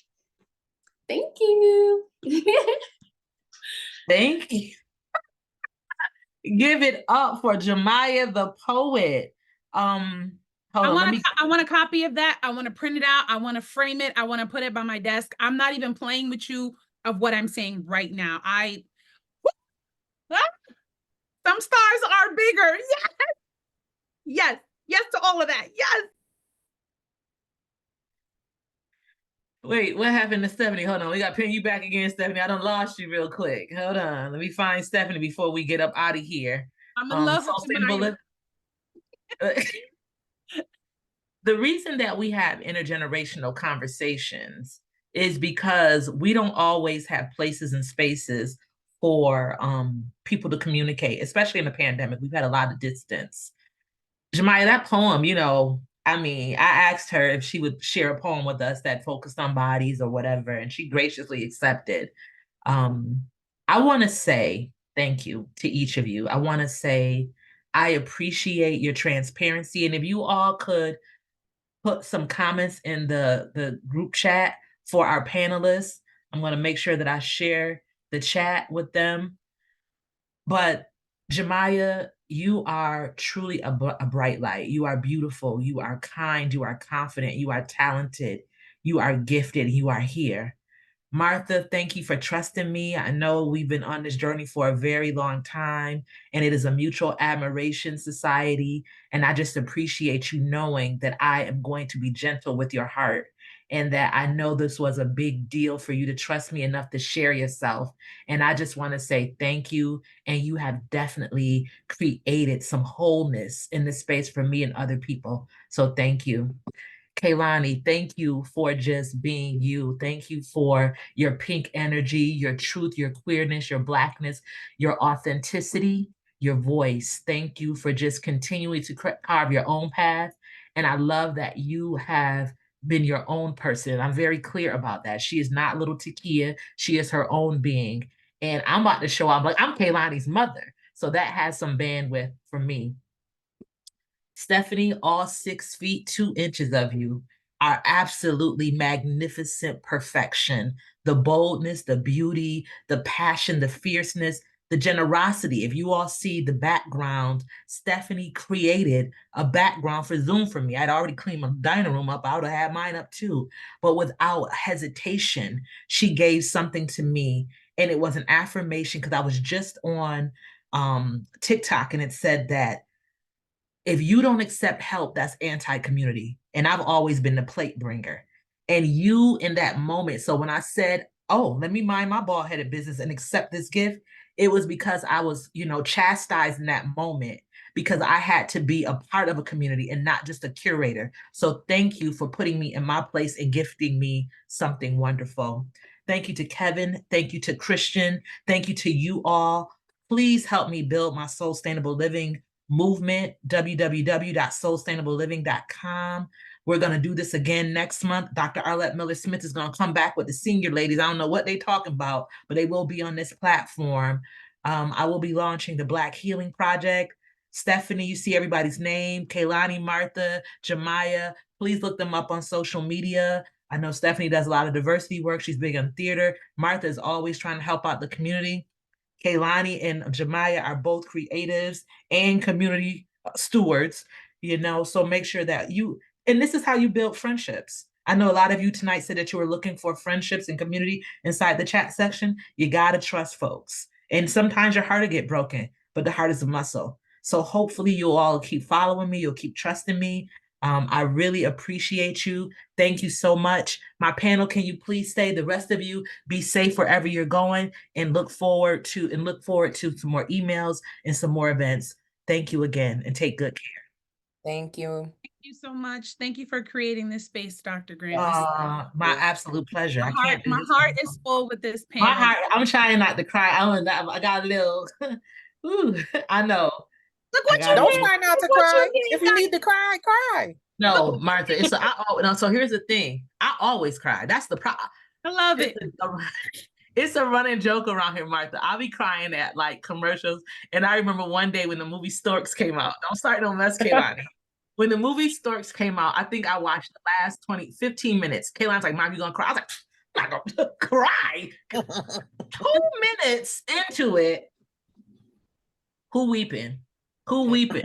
Thank you. Thank you. Give it up for Jemiah the poet. Hold on, I want a copy of that. I want to print it out. I want to frame it. I want to put it by my desk. I'm not even playing with you of what I'm saying right now. Some stars are bigger. Yes. Yes. Yes to all of that. Yes. Wait, what happened to Stephanie? Hold on, we got to pin you back again, Stephanie. I done lost you real quick. Hold on, let me find Stephanie before we get up out of here. I'm in love with Soulstainable. The reason that we have intergenerational conversations is because we don't always have places and spaces for people to communicate, especially in the pandemic. We've had a lot of distance. Jemiah, that poem, I mean, I asked her if she would share a poem with us that focused on bodies or whatever, and she graciously accepted. I want to say thank you to each of you. I want to say I appreciate your transparency. And if you all could put some comments in the group chat for our panelists, I'm going to make sure that I share the chat with them. But Jemiah, you are truly a bright light. You are beautiful. You are kind. You are confident. You are talented. You are gifted. You are here. Martha, thank you for trusting me. I know we've been on this journey for a very long time, and it is a mutual admiration society. And I just appreciate you knowing that I am going to be gentle with your heart, and that I know this was a big deal for you to trust me enough to share yourself. And I just want to say thank you. And you have definitely created some wholeness in this space for me and other people. So thank you. Kaylani, thank you for just being you. Thank you for your pink energy, your truth, your queerness, your Blackness, your authenticity, your voice. Thank you for just continuing to carve your own path. And I love that you have been your own person. I'm very clear about that. She is not little Takia. She is her own being. And I'm about to show up like I'm Kaylani's mother. So that has some bandwidth for me. Stephanie, all 6 feet, 2 inches of you are absolutely magnificent perfection. The boldness, the beauty, the passion, the fierceness, the generosity. If you all see the background, Stephanie created a background for Zoom for me. I'd already cleaned my dining room up. I would have had mine up too. But without hesitation, she gave something to me. And it was an affirmation because I was just on TikTok and it said that if you don't accept help, that's anti-community. And I've always been the plate bringer. And you in that moment, so when I said oh, let me mind my bald-headed business and accept this gift. It was because I was, chastised in that moment because I had to be a part of a community and not just a curator. So thank you for putting me in my place and gifting me something wonderful. Thank you to Kevin. Thank you to Christian. Thank you to you all. Please help me build my Soulstainable Living movement, www.soulstainableliving.com. We're going to do this again next month. Dr. Arlette Miller-Smith is going to come back with the senior ladies. I don't know what they're talking about, but they will be on this platform. I will be launching the Black Healing Project. Stephanie, you see everybody's name. Kaylani, Martha, Jemiah. Please look them up on social media. I know Stephanie does a lot of diversity work. She's big on theater. Martha is always trying to help out the community. Kaylani and Jemiah are both creatives and community stewards, so make sure that and this is how you build friendships. I know a lot of you tonight said that you were looking for friendships and community inside the chat section. You got to trust folks. And sometimes your heart will get broken, but the heart is a muscle. So hopefully you'll all keep following me. You'll keep trusting me. I really appreciate you. Thank you so much. My panel, can you please stay? The rest of you, be safe wherever you're going and look forward to some more emails and some more events. Thank you again and take good care. Thank you. Thank you so much. Thank you for creating this space, Dr. Grant. My absolute pleasure. My heart is full with this panel. I'm trying not to cry. I got a little, ooh, I know. Look what you Don't did. try not to cry. If you need to cry, cry. No, Martha. So here's the thing. I always cry. That's the problem. I love it. It's a running joke around here, Martha. I'll be crying at like commercials. And I remember one day when the movie Storks came out. Don't start no mess, Kaylani. When the movie Storks came out, I think I watched the last 15 minutes. Kaylani's like, Mom, you gonna cry? I was like, I'm not gonna cry. 2 minutes into it, who weeping? Okay.